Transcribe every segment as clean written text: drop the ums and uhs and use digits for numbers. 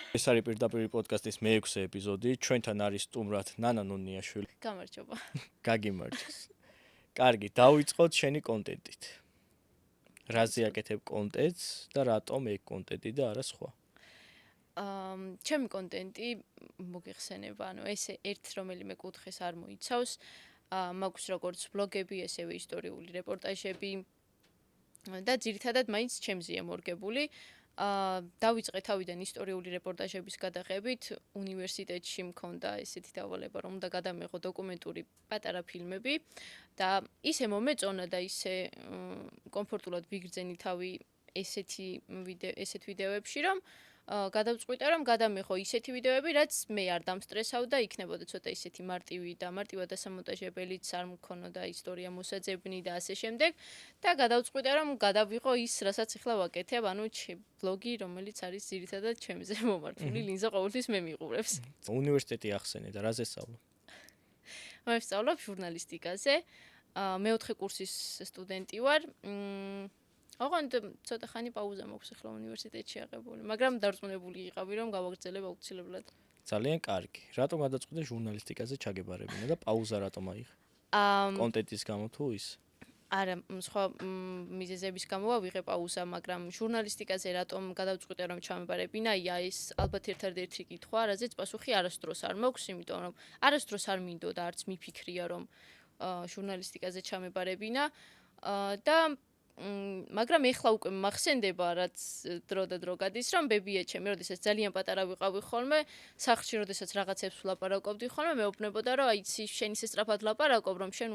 ეს არის პირდაპირ პოდკასტის მე-6 ეპიზოდი. ჩვენთან არის სტუმრად ნანა ნუნიაშვილი. გამარჯობა. გაგიმარჯოს. კარგი, დავიწყოთ შენი კონტენტით. რაზე აკეთებ კონტენტს და რატომ ეგ კონტენტი და არა სხვა? ჩემი კონტენტი მოგეხსენება, ესე ერთ რომელიმე კუთხეს არ მოიცავს. მაქვს როგორც ბლოგები, ესევე ისტორიული რეპორტაჟები და ძირითადად მაინც ჩემზეა მორგებული. დავიწყე თავიდან ისტორიული რეპორტაჟების გადაღებით. უნივერსიტეტში მქონდა ესეთი დავალება, რომ უნდა გადამეღო დოკუმენტური პატარა ფილმები და ისე მომეწონა და ისე კომფორტულად ვიგრძენი თავი ესეთ ვიდეოებში, რომ გადავწყვიტე, რომ გადამეღო ისეთი ვიდეოები, რაც მე არ დამსტრესავდა, იქნებოდა ცოტა ისეთი მარტივი და მარტივად დასამონტაჟებელიც, არ მქონოდა ისტორია მოსაძებნი და ასე შემდეგ და გადავწყვიტე, რომ გადავიღო ის, რასაც ახლა ვაკეთებ, ბლოგი, რომელიც არის ძირითადად ჩემზე მომართული, ლინზა ყოველთვის მე მიყურებს. უნივერსიტეტი ახსენე და რაზე სწავლობ? მე ვსწავლობ ჟურნალისტიკაზე. მეოთხე კურსის სტუდენტი ვარ. ოღონდ ცოტა ხანი პაუზა მაქვს ახლა უნივერსიტეტში აღებული, მაგრამ დარწმუნებული იყავი, რომ გავაგრძელებ აუცილებლად. ძალიან კარგი. რატომ გადაწყვიტე ჟურნალისტიკაზე ჩაგებარებინა და პაუზა რატომ აიღე? კონტენტის გამო თუ ის? არა, სხვა მიზეზების გამო ავიღე პაუზა, მაგრამ ჟურნალისტიკაზე რატომ გადავწყვიტე, რომ ჩამებარებინა? ეს ალბათ ერთადერთი კითხვა, რაზეც პასუხი არასდროს არ მაქვს, იმიტომ რომ არასდროს არ მინდოდა არც მიფიქრია, რომ ჟურნალისტიკაზე ჩამებარებინა და მაგრამ ეხლა უკვე მახსენდება, რაც დრო და დრო გადის, რომ ბებია ჩემი, როდესაც ძალიან პატარა ვიყავი ხოლმე, სახლში როდესაც რაღაცებს ვლაპარაკობდი ხოლმე, მეუბნებოდა, რომ აი იცი შენ ისე სწრაფად ლაპარაკობ, რომ შენ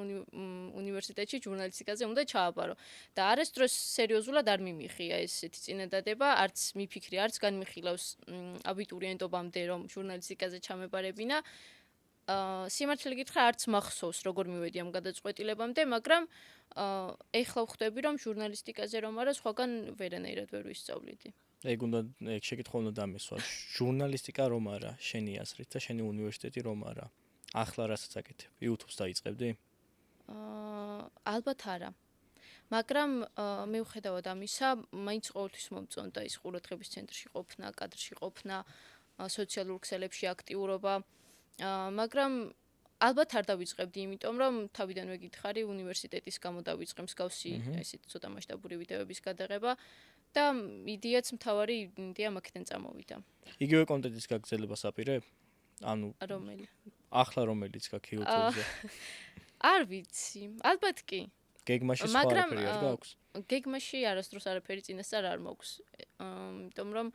უნივერსიტეტში ჟურნალისტიკაზე უნდა ჩააბარო. და არასდროს სერიოზულად არ მიმიხია ესეთი წინადადება, არც მიფიქრი, არც განმიხილავს აბიტურიენტობამდე, რომ ჟურნალისტიკაზე ჩამებარებინა. სიმართლე გითხრა, არც მახსოვს, როგორ მივედი ამ გადაწყვეტილებამდე, მაგრამ ეხლა ვხვდები, რომ ჟურნალისტიკაზე რომ არა, სხვაგან ვერანაირად ვერ ვისწავლიდი. ეგ შეკითხვა უნდა დამისვა. ჟურნალისტიკა რომ არა, შენი აზრით და შენი უნივერსიტეტი რომ არა. ახლა რასაც აკეთებ? YouTube-ს დაიწყებდი? ალბათ არა. მაგრამ მიუხედავად ამისა, მაინც ყოველთვის მომწონდა ის ყურადღების ცენტრში ყოფნა, კადრში ყოფნა, სოციალურ ქსელებში აქტიურობა. მაგრამ ალბათ არ დავიწყებდი, იმიტომ რომ თავიდანვე გითხარი, უნივერსიტეტის გამო დავიწყე მსგავსი ესეთი ცოტა მასშტაბური ვიდეოების გადაღება და იდეაც მთავარი იდეა მაქედან წამოვიდა. იგივე კონტენტის გაგრძელებას აპირებ? ანუ რომელი? ახლა რომელიც გაქვს YouTube-ზე? არ ვიცი, ალბათ კი. გეგმაში სხვა არაფერი არ გაქვს? გეგმაში არასდროს არაფერი წინასწარ არ მაქვს. იმიტომ რომ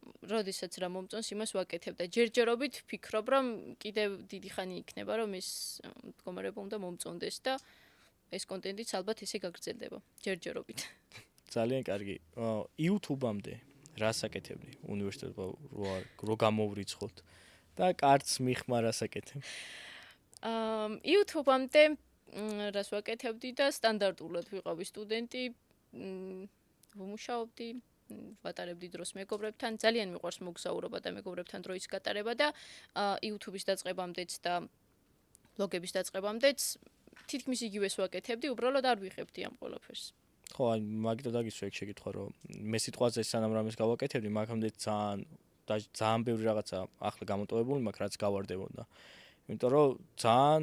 როდესაც რა მომწონს, იმას ვაკეთებ და ჯერჯერობით ვფიქრობ, რომ კიდევ დიდი ხანი იქნება, რომ ეს მდგომარეობა უნდა მომწონდეს და ეს კონტენტიც ალბათ ესე გაგრძელდება ჯერჯერობით. ძალიან კარგი. YouTube-ამდე რას აკეთებდი? უნივერსიტეტში რო გამოვრიცხოთ და კარც მიხმა რას აკეთებ? YouTube-ამდე რას ვაკეთებდი და სტანდარტულად ვიყავი სტუდენტი, ვმუშაობდი, ვატარებდი დროს მეგობრებთან, ძალიან მიყვარს მოგზაურობა და მეგობრებთან დროის გატარება და YouTube-ის დაწყებამდეც და ბლოგების დაწყებამდეც თითქმის იგივეს ვაკეთებდი, უბრალოდ არ ვიღებდი ამ ყველაფერს. ხო, აი მაგითო დაგისვა ეგ შეკითხვა, რომ მე სიტყვაზე სანამ რამეს გავაკეთებდი, მაგამდე ძალიან ბევრი რაღაცა ახლა გამოტოვებული მაქვს, რაც გავარდებოდა. იმიტომ რომ ძალიან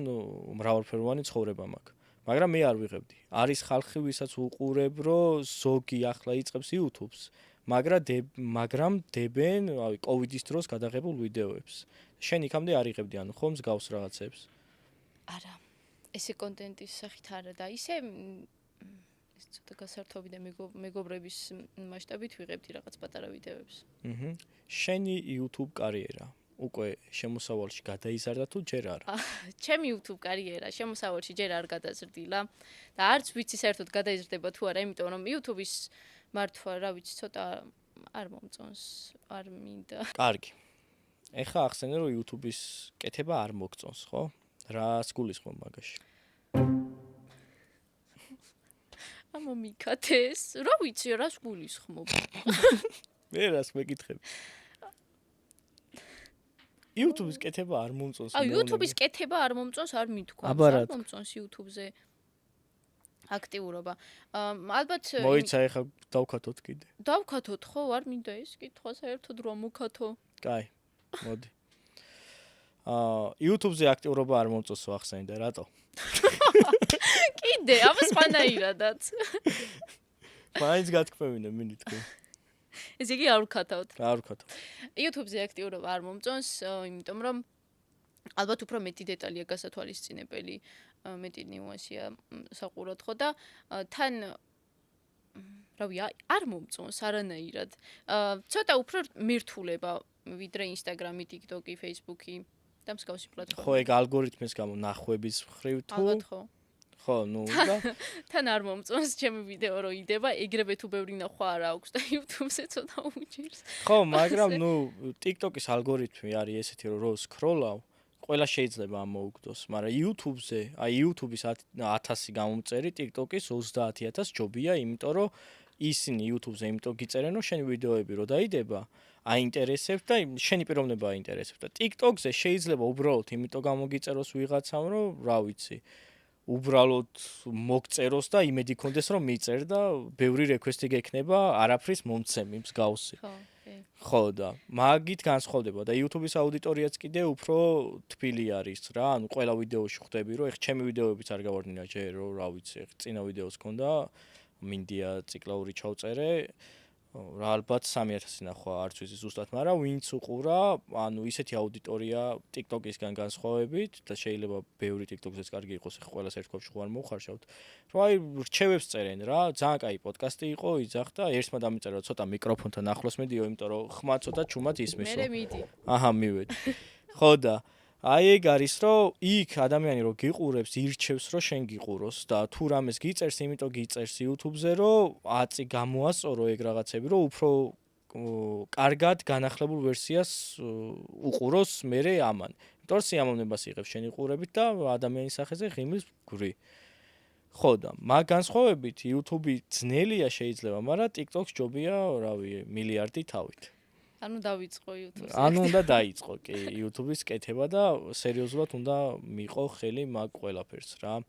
მრავალფეროვანი ცხოვრება მაქვს. მაგრამ მე არ ვიღებდი. არის ხალხი, ვისაც უყურებ, რომ ზოგი ახლა იწყებს YouTube-ს, მაგრამ დებენ, აი, COVID-ის დროს გადაღებულ ვიდეოებს. შენ იქამდე არ იღებდი, ანუ ხო მსგავს რაღაცებს? არა. ესე კონტენტის სახით არა და ისე ეს ცოტა გასართობი და მეგობრების მასშტაბით ვიღებდი რაღაც პატარა ვიდეოებს. შენი YouTube კარიერა უკვე შემოსავალში გადაიზარდა თუ ჯერ არა? ჩემი YouTube კარიერა შემოსავალში ჯერ არ გადაზრდილა და არც ვიცი საერთოდ გადაიზრდება თუ არა, იმიტომ რომ YouTube-ის მართვა, რა ვიცი, ცოტა არ მომწონს, არ მინდა. კარგი. ეხლა ახსენე, რომ YouTube-ის კეთება არ მოგწონს, ხო? რას გულისხმობ მაგაში? ამა მიკათეს, რა ვიცი, რას გულისხმობ? მე რას მეკითხები? YouTube-ის კეთება არ მომწონს. YouTube-ის კეთება არ მომწონს, არ მithქვა. არ მომწონს YouTube-ზე აქტიურობა. ალბათ მოიცა ეხა დავქათოთ კიდე. დავქათოთ ხო, არ მინდა ეს კითხვა საერთოდ რომ მოვქათო. კაი, მოდი. YouTube-ზე აქტიურობა არ მომწონს ახსენე, რატო? კიდე, აბა სხვანაირადაც. მაინც გათქმევინე, მინი თქვი. ესე იგი არ ვქათავთ. არ ვქათავ. YouTube-ზე აქტიურობა არ მომწონს, იმიტომ რომ ალბათ უფრო მეტი დეტალია გასათვალისწინებელი, მეტი ნიუანსია საყუროთ ხო და თან რავი, არ მომწონს არანაირად. ცოტა უფრო მირთულება ვიდრე Instagram-ი, TikTok-ი, Facebook-ი და მსგავსი პლატფორმები. ხო, ეგ ალგორითმის გამო ნახვების მხრივ თუ ალბათ ხო. ხო, ნუ და თან არ მომწონს ჩემი ვიდეო რო იდება, ეგრევე თუ ბევრი ნახვა არ აქვს და YouTube-ზე ცოტა უჭირს. ხო, მაგრამ ნუ TikTok-ის ალგორითმი არის ესეთი, რომ რო სკროლავ, ყველა შეიძლება ამოუგდოს, მაგრამ YouTube-ზე, აი YouTube-ის 1000 გამომწერი, TikTok-ის 30000 ჯობია, იმიტომ რომ ისინი YouTube-ზე იმიტომ გიწერენ, რომ შენი ვიდეოები რო დაიდება, აინტერესებს და შენი პიროვნება აინტერესებს და TikTok-ზე შეიძლება უბრალოდ იმიტომ გამოგიწეროს ვიღაცამ, რომ რა ვიცი, უბრალოდ მოგწეროს და იმედი კონდეს რომ მიწერ და ბევრი რეკვესტი გექნება, არაფრის მომცემი მსგავსი. ხო, კი. ხო და მაგით განსხვავდება და YouTube-ის აუდიტორიაც კიდე უფრო თბილი არის რა, ანუ ყველა ვიდეოში ხვდები რომ ეხ ჩემი ვიდეოებიც არ გავარდნინა ჯერ რომ რა ვიცი, ეხ წინა ვიდეოს ქონდა მინდია ციკლაური ჩავწერე რა ალბათ 3000 ნახვა არც ვიცი ზუსტად, მაგრამ ვინც უყურა, ანუ ისეთი აუდიტორია TikTok-ისგან განსხვავებით და შეიძლება ბევრი TikTok-ზეც კარგი იყოს, ეხლა ყველას ერთქვაფში ხوار მოვხარშავთ. რომ აი რჩევებს წერენ რა, ძალიან კაი პოდკასტი იყო, იძახდა, ერთმა დამიწერა ცოტა მიკროფონთან ახლოს მედიო, იმიტომ რომ ხმა ცოტა ჩუმად ისმისო. მე მიდი. აჰა, მივედი. ხო და აი ეგ არის, რომ იქ ადამიანი რო გიყურებს, ირჩევს, რომ შენ გიყუროს და თუ რამეს გიწერს, იმიტომ გიწერს YouTube-ზე, რომ აწი გამოასწორო ეგ რაღაცები, რომ უფრო კარგად განახლებულ ვერსიას უყუროს მერე ამან. იმიტომ რომ სიამოვნებას იღებს შენი ყურებით და ადამიანის სახეზე ღიმილს გვრი. ხო და მაგ განსხვავებით YouTube-ი ძნელია შეიძლება, მაგრამ TikTok-ს ჯობია, რავი, მილიარდი თავით. ანუ დავიწყო YouTube-ზე. ანუ უნდა დაიწყო კი YouTube-ის კეთება და სერიოზულად უნდა მიყო ხელი მაგ ყველაფერს რა.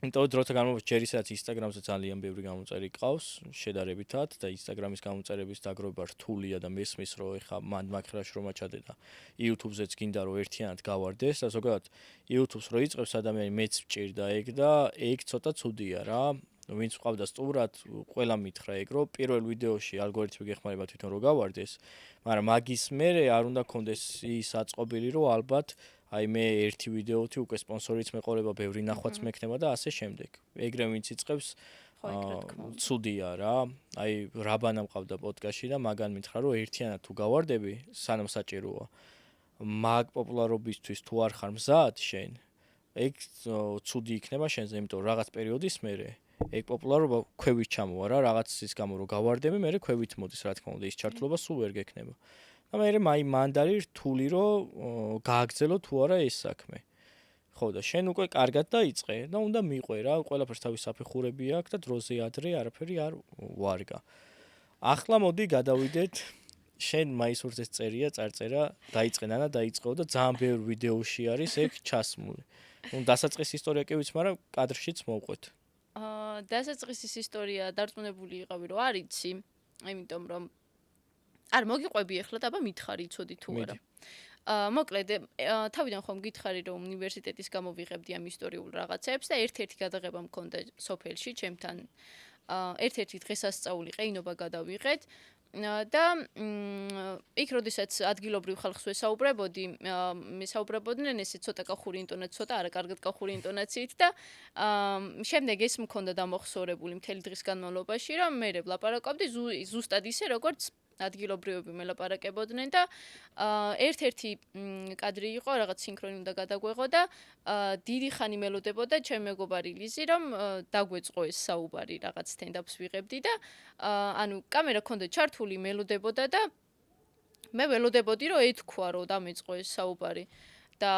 იმიტომ რომ დროთა განმავლობაში ჯერ ისაც Instagram-ზე ძალიან ბევრი გამოწერი ყავს შედარებითად და Instagram-ის გამოწერების დაგროვება რთულია და მესმის რომ ეხა მან მაგ შრომა ჩადე და YouTube-ზეც გინდა რომ ერთიანად გავარდეს და ზოგადად YouTube-ს რო იწყებს ადამიანი მეც ვჭირდა ეგ და ეგ ცოტა ცუდია რა. ვინც ყავდა სტუმრად, ყველა მითხრა ეგ, რომ პირველ ვიდეოში ალგორითმი გეხმარება თვითონ რო გავარდეს, მაგრამ მაგის მერე არ უნდა კონდეს ის აწყობილი, რომ ალბათ აი მე ერთი ვიდეოთი უკვე სპონსორიც მეყოლება, ბევრი ნახვაც მექნება და ასე შემდეგ. ეგრე ვინც იწყებს, ცუდია რა. აი რაბანა მყავდა პოდკასტში და მაგან მითხრა, რომ ერთიანად თუ გავარდები, სანამ საჭიროა. მაგ პოპულარობისთვის თუ არ ხარ მზად შენ, ეგ ცუდი იქნება შენზე, იმიტომ რომ რაღაც პერიოდის მერე ეგ პოპულარობა ქვევით ჩამოვა რა, რაღაც ის გამო რომ გავარდები, მე ქვევით მოდის, რა თქმა უნდა, ის ჩართულობა სულ ვერ გექნება. და მე მანდარი რთული რომ გააგრძელო თუ არა ეს საქმე. ხო და შენ უკვე კარგად დაიწყე და უნდა მიყვე რა, ყველაფერს თავის საფეხურები აქვს და დროზე ადრე არაფერი არ ვარგა. ახლა მოდი გადავიდეთ შენ მაისურზე წერია, წარწერა, დაიწყე ნანა, დაიწყო და ძალიან ბევრი ვიდეოში არის ეგ ჩასმული. ნუ დასაწყის ისტორია კი ვიცი, მაგრამ კადრშიც მოვყვეთ. დასაწყისის ისტორია დარწმუნებული იყავი რომ არ იცი, იმიტომ რომ არ მოგიყვები ახლა და აბა მითხარი იცოდი თუ არა. მოკლედ თავიდან ხომ გითხარი რომ უნივერსიტეტის გამო ვიღებდი ამ ისტორიულ რაღაცებს და ერთ-ერთი გადაღება მქონდა სოფელში ჩემთან. ერთ-ერთი დღესასწაული ყეინობა გადავიღეთ და იქ როდესაც ადგილობრივ ხალხს ვესაუბრებოდი, მესაუბრებოდნენ ესე ცოტა კახური ინტონაციით, ცოტა არა კარგად კახური ინტონაციით და შემდეგ ეს მქონდა დამახსოვრებული მთელი დღის განმავლობაში, რომ მე ვლაპარაკობდი ზუსტად ისე, როგორც ადგილობრივები მელაპარაკებოდნენ და ერთ-ერთი კადრი იყო, რაღაც სინქრონი უნდა გადაგვეღო და დიდი ხანი მელოდებოდა ჩემი მეგობარი ლიზი, რომ დაგვეწყო ეს საუბარი, რაღაც სტენდაპს ვიღებდი და ანუ კამერა ქონდა ჩართული, მელოდებოდა და მე ველოდებოდი, რომ ეთქვა, რომ დამეწყო ეს საუბარი. და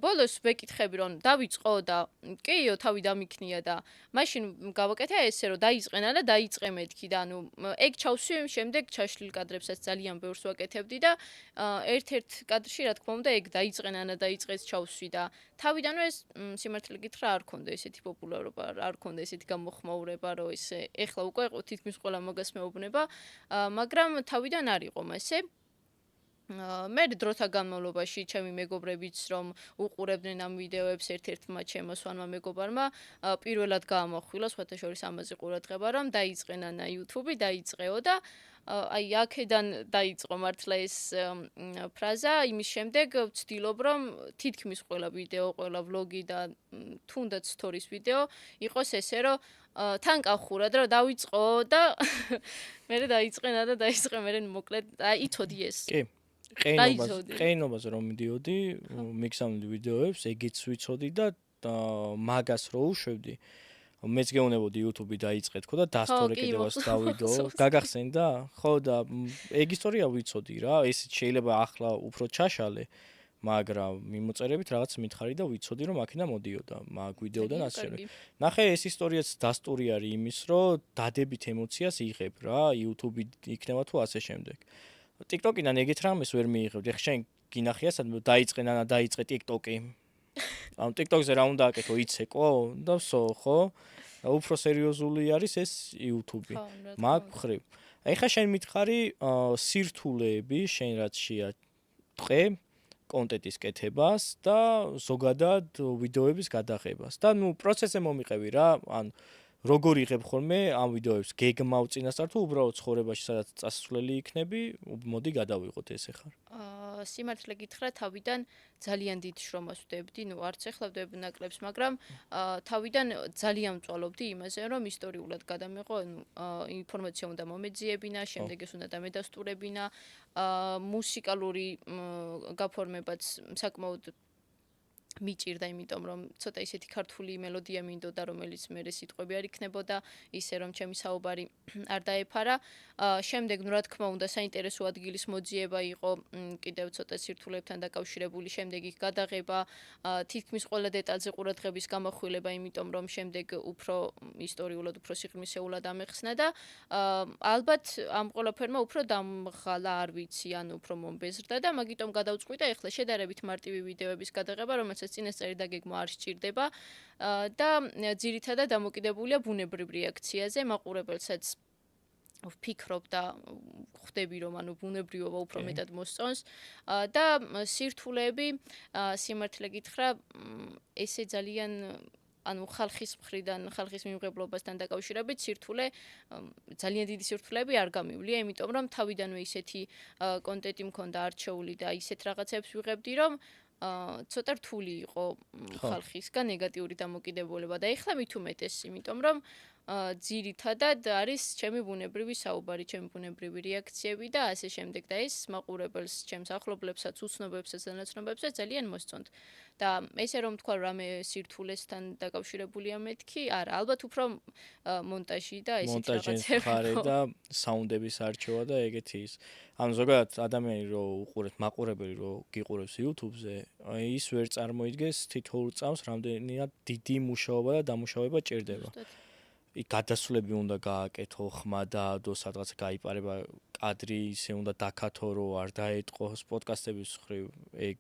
ბოლოს ვეკითხები, რომ დავიწყო და კიო, თავი დამიქნია და მაშინ გავაკეთე ესე, რომ დაიწყენა და დაიწყე მეთქი და ანუ ეგ ჩავსვი, შემდეგ ჩაშლილ კადრებსაც ძალიან ბევრს ვაკეთებდი და ერთ-ერთ კადრში, რა თქმა უნდა, ეგ დაიწყენა და დაიწყეს ჩავსვი და თავიდანვე ეს სიმართლე გითხრა არ ქონდა ესეთი პოპულარობა, არ ქონდა ესეთი გამოხმაურება, რომ ესე ეხლა უკვე თითქმის ყველა მაგას მეუბნება, მაგრამ თავიდან არ იყო მასე. მე დროთა განმავლობაში ჩემი მეგობრებიც რომ უყურებდნენ ამ ვიდეოებს ერთ-ერთმა ჩემოსვანმა მეგობარმა პირველად გაამახვილა სხვათა შორის ამაზე ყურადღება რომ დაიწყენა YouTube-ი დაიწყეო და აი აქედან დაიწყო მართლა ეს ფრაზა იმის შემდეგ ვცდილობ რომ თითქმის ყველა ვიდეო, ყველა ვლოგი და თუნდაც სტორის ვიდეო იყოს ესე რომ თან კახურად რომ დავიწყო და მე დაიწყენა და დაიწყე მე მოკლედ იცოდი ეს. კი. ყეინობაზე რომ მიდიოდი, მიგზავნდი ვიდეოებს, ეგიც ვიცოდი და მაგას რო უშვებდი. მეც გეუნებოდი YouTube-ი დაიწყე თქო და დასტორე კიდევაც დავიდო. გაგახსენდა? ხო და ეგ ისტორია ვიცოდი რა. ეს შეიძლება ახლა უფრო ჩაშალე, მაგრამ მიმოწერებით რაღაც მითხარი და ვიცოდი რომ აქედან მოდიოდა მაგ ვიდეოდან ასე. ნახე ეს ისტორიაც დასტური არის იმის, რომ დადებით ემოციას იღებ რა, YouTube-ი იქნება თუ ასე შემდეგ. TikTok-იდან ეგეთ რამეს ვერ მიიღებდი. ხე შენ გინახია სადმე დაიწყე TikTok-ი. ამ TikTok-ზე რა უნდა აკეთო, იცეკო და ვსო, ხო? უფრო სერიოზული არის ეს YouTube-ი. მაგ ხრივ. აი ხა შენ მითხარი სირთულეები, შენ რაც შეატყე კონტენტის კეთებას და ზოგადად ვიდეოების გადაღებას. და ნუ პროცესზე მომიყევი რა, ან როგორ იღებ ხოლმე ამ ვიდეოებს გეგმა უწინასწარ თუ უბრალოდ ცხოვრებაში სადაც წასვლელი იქნები, მოდი გადავიღოთ ეს ახლა. სიმართლე გითხრა, თავიდან ძალიან დიდ შრომას ვდებდი, ნუ არც ეხლა ვდებ ნაკლებს, მაგრამ თავიდან ძალიან ვწვალობდი იმაზე, რომ ისტორიულად გადამეღო, ინფორმაცია უნდა მომეძიებინა, შემდეგ ეს უნდა დამედასტურებინა, მუსიკალური გაფორმებაც საკმაოდ მიჭირდა, იმიტომ რომ ცოტა ისეთი ქართული მელოდია მინდოდა, რომელიც მე სიტყვები არ იქნებოდა, ისე რომ ჩემი საუბარი არ დაეფარა. შემდეგ, ნუ რა თქმა უნდა, საინტერესო ადგილის მოძიება იყო კიდევ ცოტა სირთულეებთან დაკავშირებული, შემდეგ იქ გადაღება, თითქმის ყველა დეტალზე ყურადღების გამახვილება, იმიტომ რომ შემდეგ უფრო ისტორიულად, უფრო სიღრმისეულად ამეხსნა და ალბათ ამ ყველაფერმა უფრო დამღალა, არ ვიცი, ან უფრო მომბეზრდა და მაგიტომ გადავწყვიტე ახლა შედარებით მარტივი ვიდეოების გადაღება, რომელსაც წინასწარი დაგეგმა არ სჭირდება და ძირითადად დამოკიდებულია ბუნებრივ რეაქციაზე, მაყურებელსაც ვფიქრობ და ხვდები რომ ანუ ბუნებრივობა უფრო მეტად მოსწონს და სირთულეები სიმართლე გითხრა ესე ძალიან ანუ ხალხის მხრიდან, ხალხის მიმღებლობასთან დაკავშირებით სირთულე ძალიან დიდი სირთულეები არ გამივლია, იმიტომ რომ თავიდანვე ისეთი კონტენტი მქონდა არჩეული და ისეთ რაღაცებს ვიღებდი, რომ ცოტა რთული იყო ხალხისგან ნეგატიური დამოკიდებულება და ეხლა მით უმეტეს, იმიტომ რომ ძირითადად არის ჩემი ბუნებრივი საუბარი, ჩემი ბუნებრივი რეაქციები და ასე შემდეგ და ეს მაყურებელს, ჩემს ახლობლებსაც, უცნობებსაც და ნაცნობებსაც ძალიან მოსწონთ. და ესე რომ თქვა რამე სირთულესთან დაკავშირებულია მეთქი, არა, ალბათ უფრო მონტაჟი და ესეთ რაღაცები. მონტაჟი და საუნდების არჩევა და ეგეთი ის. ანუ ზოგადად ადამიანი რო უყურებს, მაყურებელი რო გიყურებს YouTube-ზე, ის ვერ წარმოიდგენს თითოეულ წამს რამდენად დიდი მუშაობა და დამუშავება ჭირდება. იქ გადასვლები უნდა გააკეთო, ხმა დაადო, სადღაც გაიპარება კადრი, ისე უნდა დაკათო, რომ არ დაეტყოს პოდკასტების ხრივ, ეგ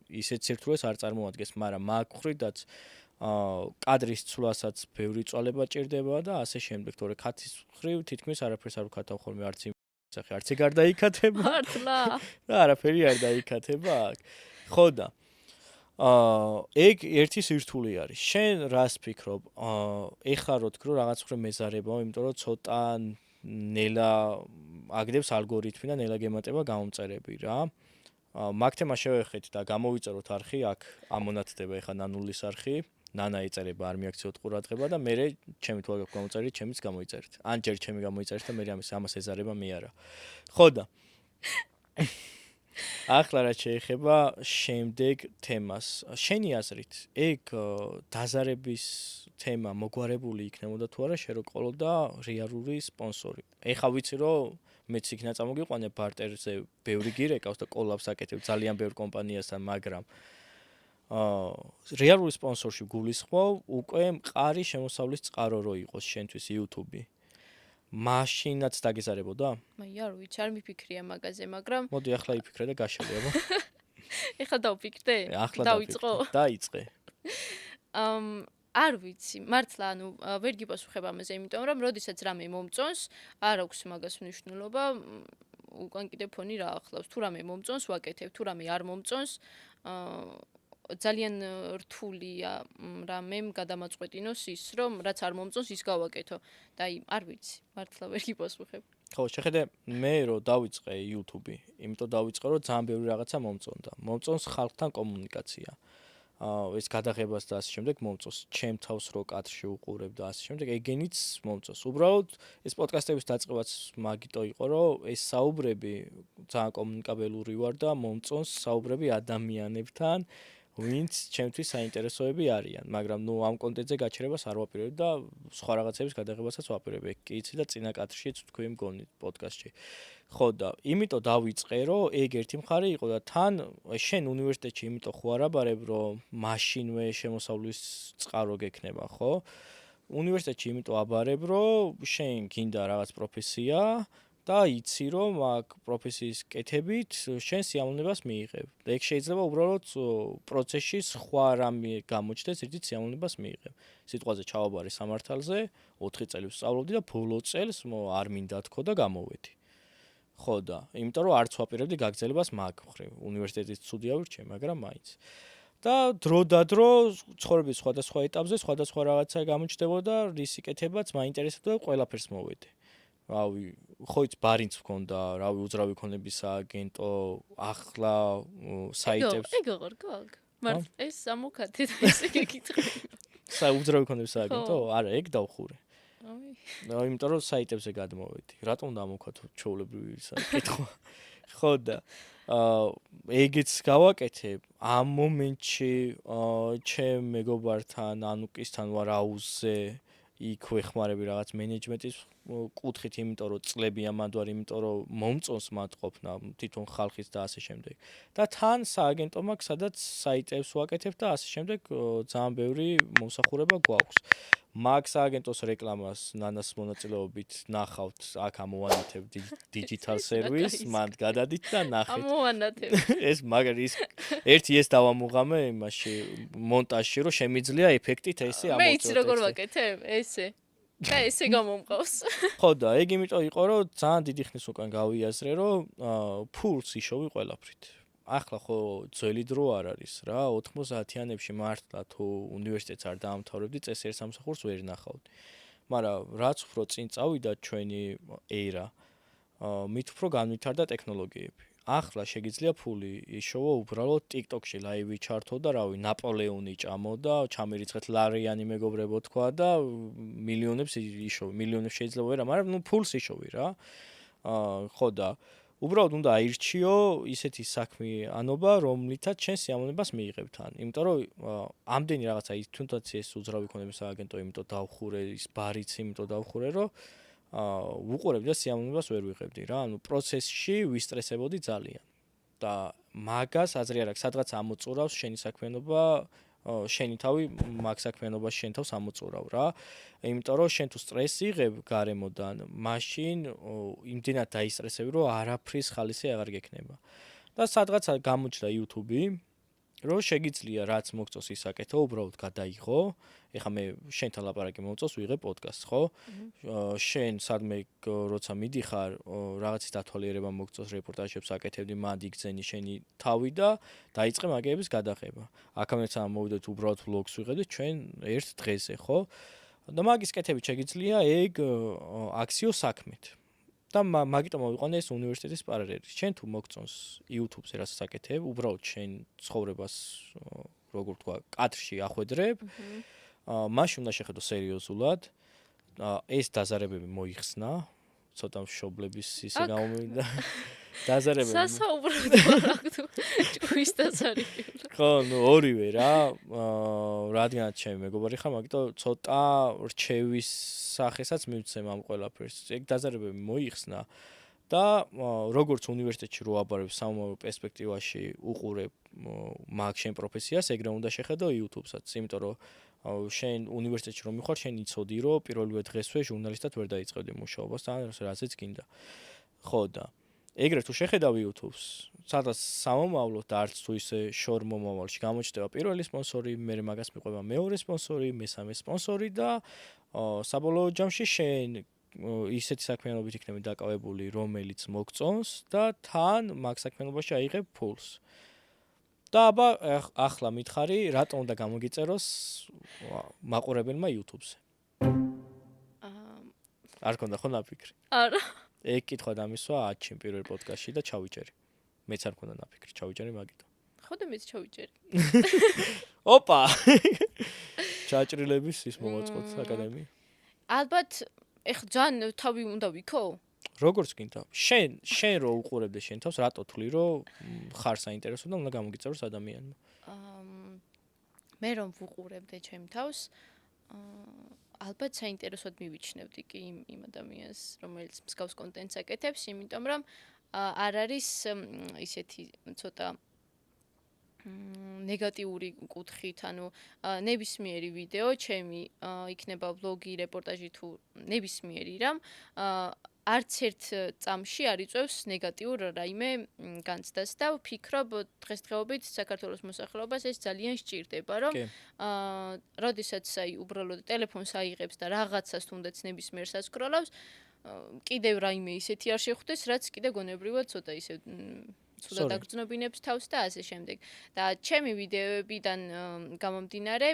ისეთ სირთულეს არ წარმოადგენს, მაგრამ მაგ ხრივდაც კადრის ცვლასაც ბევრი წვალება ჭირდება და ასე შემდეგ, თორე ქათის ხრივ თითქმის არაფერს არ ვქათავ ხოლმე, არც იმსახე, არც ეგ არ დაიკათება. მართლა? რა, არაფერი არ დაიკათება აქ. ხო და ეგ ერთი სირთულე არის. შენ რას ფიქრობ? ეხლა რო თქრო რაღაც ხრი მეზარებაო, იმიტომ რომ ცოტა ნელა აგდებს ალგორითმი და ნელა გემატება გამომწერები რა. მაგ თემას შევეხეთ და გამოვიწეროთ არხი, აქ ამონათდება ეხლა ნანულის არხი. ნანა ეწერება არ მიაქციოთ ყურადღება და მე ჩემი თუ აქვს გამოწერილი, ჩემიც გამოიწერეთ. ან ჯერ ჩემი გამოიწერეთ და მე ამას ეზარება მე არა. ხო და ახლა რა შეეხება შემდეგ თემას. შენი აზრით, ეგ დაზარების თემა მოგვარებული იქნებოდა თუ არა შენ რო ყოლოდა რეალური სპონსორი. ეხლა ვიცი რომ მეც იქნა წამოგიყვანე ბარტერზე ბევრი გირეკავს და კოლაბს აკეთებ ძალიან ბევრ კომპანიასთან, მაგრამ რეალური სპონსორში გულისხმობ უკვე მყარი შემოსავლის წყარო რო იყოს შენთვის YouTube-ი. მაშინაც დაგეზარებოდა? მაი არ ვიცი, არ მიფიქრია მაგაზე, მაგრამ მოდი ახლა იფიქრე და გაშალე, აბა. ეხლა დავფიქრდე? დავიწყო? დაიწყე. არ ვიცი, მართლა ანუ ვერ გიპასუხებ ამაზე, იმიტომ რომ როდესაც რამე მომწონს, არ აქვს მაგას მნიშვნელობა. უკან კიდე ფონი რა ახლავს. თუ რამე მომწონს, ვაკეთებ, თუ რამე არ მომწონს, ძალიან რთულია რამემ გადამაწყვეტინოს ის, რომ რაც არ მომწონს, ის გავაკეთო. და არ ვიცი, მართლა ვერ გიპასუხებ. ხო, შეხედე მე რო დავიწყე YouTube-ი, იმიტომ დავიწყე რომ ძალიან ბევრი რაღაცა მომწონდა. მომწონს ხალხთან კომუნიკაცია. ეს გადაღებას და ასე შემდეგ მომწონს. ჩემ თავს რო კადრში უყურებ და ასე შემდეგ, ეგენიც მომწონს. უბრალოდ ეს პოდკასტების დაწყებაც მაგიტო იყო, რომ ეს საუბრები ძალიან კომუნიკაბელური ვარ და მომწონს საუბრები ადამიანებთან, ვინც ჩემთვის საინტერესოები არიან, მაგრამ ნუ ამ კონტენტზე გაჩერებას არ ვაპირებ და სხვა რაღაცების გადაღებასაც ვაპირებ. ეგ კი იცი და წინა კადრშიც თქვი მგონი პოდკასტში. ხო და იმიტომ დავიწყე, რომ ეგ ერთი მხარე იყო და თან შენ უნივერსიტეტში იმიტომ ხო არ აბარებ, რომ მაშინვე შემოსავლის წყარო გექნება, ხო? უნივერსიტეტში იმიტომ აბარებ, რომ შენ გინდა რაღაც პროფესია და იცი რომ აქ პროფესიის კეთებით შენ სიამოვნებას მიიღებ. და ეგ შეიძლება უბრალოდ პროცესში სხვა რამე გამოჩნდეს, რის სიამოვნებას მიიღებ. სიტყვაზე ჩავაბარე სამართალზე, 4 წელი ვსწავლობდი და ბოლო წელს არ მინდა თქო და გამოვედი. ხო და იმიტომ რომ არც ვაპირებდი გაგრძელებას მაგ მხრივ. უნივერსიტეტის ცუდი ავირჩიე, მაგრამ მაინც. და დრო და დრო ცხოვრების სხვადასხვა ეტაპზე სხვადასხვა რაღაცა გამოჩნდებოდა, რის იკეთებაც მაინტერესებდა და ყველაფერს მოვედი. რავი, ხოიც ბარინც მქონდა, რავი, უძრავი ქონების სააგენტო, ახლა საიტებს. ეგ აღარ გაგ. მართლა ეს სამოქათე და ესე გეკითხები. უძრავი ქონების სააგენტო? არა, ეგ დავხურე. რავი. იმიტომ რომ საიტებზე გადმოვედი. რატომ დამოქათო ჩაოლებრივი საკითხვა? ხო და ეგეც გავაკეთებ. ამ მომენტში ჩემ მეგობართან, ანუკისთან ვარ აუზზე, იქ ვეხმარები რაღაც მენეჯმენტის კუთხით, იმიტომ რომ წლები ამან ვარ, იმიტომ რომ მომწონს მათ ყოფნა, თვითონ ხალხის და ასე შემდეგ. და თან სააგენტო მაქვს, სადაც საიტებს ვაკეთებ და ასე შემდეგ ძალიან ბევრი მომსახურება გვაქვს. მაგ სააგენტოს რეკლამას ნანას მონაწილეობით ნახავთ, აქ ამოვანათებ digital service, მანდ გადადით და ნახეთ. ამოვანათებ. ეს მაგარი ის ერთი ეს დავამუღამე იმაში მონტაჟში, რომ შემიძლია ეფექტით ესე ამოვწევ. მე იცი როგორ ვაკეთებ? ესე. და ესე გამომყავს. ხო და ეგ იმიტომ იყო, რომ ძალიან დიდი ხნის უკან გავიაზრე, რომ ფულს იშოვი ყველაფრით. ახლა ხო ძველი დრო არ არის რა, 90-იანებში მართლა თუ უნივერსიტეტს არ დაამთავრებდი, წესიერ სამსახურს ვერ ნახავდი. მაგრამ რაც უფრო წინ წავიდა ჩვენი ერა, მით უფრო განვითარდა ტექნოლოგიები. ახლა შეგიძლია ფული იშოვო უბრალოდ TikTok-ში ლაივი ჩართო და რავი, ნაპოლეონი ჭამო და ჩამერიცხეთ ლარიანი მეგობრებო თქვა და მილიონებს იშოვე. მილიონებს შეიძლება ვერა, მაგრამ ნუ ფულს იშოვი რა. ხო და უბრალოდ უნდა აირჩიო ისეთი საქმიანობა, რომლითაც შენ სიამოვნებას მიიღებ თან. იმიტომ რომ ამდენი რაღაცა ის თუნდაც ეს უძრავი ქონების სააგენტო, იმიტომ დავხურე, ის ბარიც, იმიტომ დავხურე, რომ ვუყურებდი და სიამოვნებას ვერ ვიღებდი რა. ანუ პროცესში ვისტრესებოდი ძალიან. და მაგას აზრი არ აქვს, სადღაც ამოწურავს შენი საქმიანობა, შენი თავი მაგ საქმიანობაში შენ თავს ამოწურავ რა. იმიტომ რომ შენ თუ სტრესი იღებ გარემოდან, მაშინ იმდენად დაისტრესები, რომ არაფრის ხალისი აღარ გექნება. და სადღაც გამოჩნდა YouTube-ი, რომ შეგიძლია რაც მოგწონს ისაკეთო, უბრალოდ გადაიღო. ეხლა მე შენთან ლაპარაკი მომწონს, ვიღე პოდკასტს, ხო? შენ სადმე როცა მიდიხარ, რაღაცის დათვალიერება მოგწონს, რეპორტაჟებს აკეთებდი, მანდ იგზენი შენი თავი და დაიწყე მაგების გადაღება. აქამდე მოვიდეთ უბრალოდ ვლოგს ვიღებდით ჩვენ ერთ დღეზე, ხო? და მაგის კეთებით შეგიძლია ეგ აქციო საქმით. და მაგიტომ მოვიყვანე ეს უნივერსიტეტის პარალელი. შენ თუ მოგწონს YouTube-ზე რასაც აკეთებ, უბრალოდ შენ ცხოვრებას როგორ თქვა, კადრში ახვედრებ. მაშინ უნდა შეხედო სერიოზულად. ეს დაზარებები მოიხსნა, ცოტა მშობლების ისე გამომივიდა. დაზარებები. სასაუბროდ ვარ თუ ჭკუის დაზარებები. ხო, ნუ ორივე რა. რადგანაც ჩემი მეგობარი ხარ, მაგიტომ ცოტა რჩევის სახესაც მივცემ ამ ყველაფერს. ეგ დაზარებები მოიხსნა და როგორც უნივერსიტეტში რო აბარებ სამომავლო პერსპექტივაში უყურებ მაგ შენ პროფესიას, ეგრე უნდა შეხედო YouTube-საც, იმიტომ რომ შენ უნივერსიტეტში რომ მიხარ, შენ იცოდი, რომ პირველივე დღესვე ჟურნალისტად ვერ დაიწყებდი მუშაობას, ან რაზეც გინდა. ხო და ეგრე თუ შეხედავ YouTube-ს, სადაც სამომავლო და არც თუ ისე შორ მომავალში გამოჩნდება პირველი სპონსორი, მე მაგას მიყვება მეორე სპონსორი, მესამე სპონსორი და საბოლოო ჯამში შენ ისეთი საქმიანობით იქნები დაკავებული, რომელიც მოგწონს და თან მაგ საქმიანობაში აიღებ ფულს. და აბა ახლა მითხარი, რატომ უნდა გამოგიწეროს მაყურებელმა YouTube-ზე? არ ქონდა ხო ნაფიქრი? არა. ეგ კითხვა დამისვა 10-ში პირველ პოდკასტში და ჩავიჭერი. მეც არ მქონდა ნაფიქრი, ჩავიჭერი მაგითო. ხოდა მეც ჩავიჭერი. ოპა. ჩაჭრილების ის მოვაწყოთ აკადემია. ალბათ ეხლა ძალიან თავი უნდა ვიქო? როგორც გინდა. შენ რო უყურებდე შენ თავს, რატო თვლი რომ ხარ საინტერესო და უნდა გამოგიწეროს ადამიანმა? მე რომ ვუყურებდე ჩემ თავს, ალბათ საინტერესოდ მივიჩნევდი კი იმ ადამიანს, რომელიც მსგავს კონტენტს აკეთებს, იმიტომ რომ არ არის ისეთი ცოტა ნეგატიური კუთხით, ანუ ნებისმიერი ვიდეო, ჩემი იქნება ვლოგი, რეპორტაჟი თუ ნებისმიერი რამ, არც ერთ წამში არ იწევს ნეგატიურ რაიმე განცდას და ვფიქრობ დღესდღეობით საქართველოს მოსახლეობას ეს ძალიან სჭირდება, რომ როდესაც უბრალოდ ტელეფონს აიღებს და რაღაცას თუნდაც ნებისმიერ სასკროლავს, კიდევ რაიმე ისეთი არ შეხვდეს, რაც კიდე გონებრივად ცოტა ისე ცუდად აგრძნობინებს თავს და ასე შემდეგ. და ჩემი ვიდეოებიდან გამომდინარე,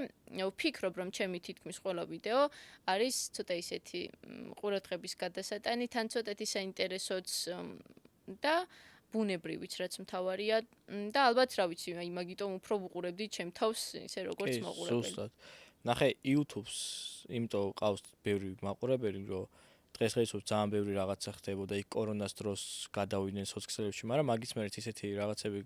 ვფიქრობ, რომ ჩემი თითქმის ყველა ვიდეო არის ცოტა ისეთი ყურადღების გადასატანი, თან ცოტათი საინტერესოც და ბუნებრივიც, რაც მთავარია და ალბათ რა ვიცი, მაგიტომ უფრო ვუყურებდი ჩემ თავს ისე როგორც მაყურებელი. ზუსტად. ნახე YouTube-ს, იმიტომ ყავს ბევრი მაყურებელი, რომ დღესდღეობით ძალიან ბევრი რაღაცა ხდებოდა იქ კორონას დროს გადავიდნენ სოციალებში, მაგრამ მაგის მერე ისეთი რაღაცები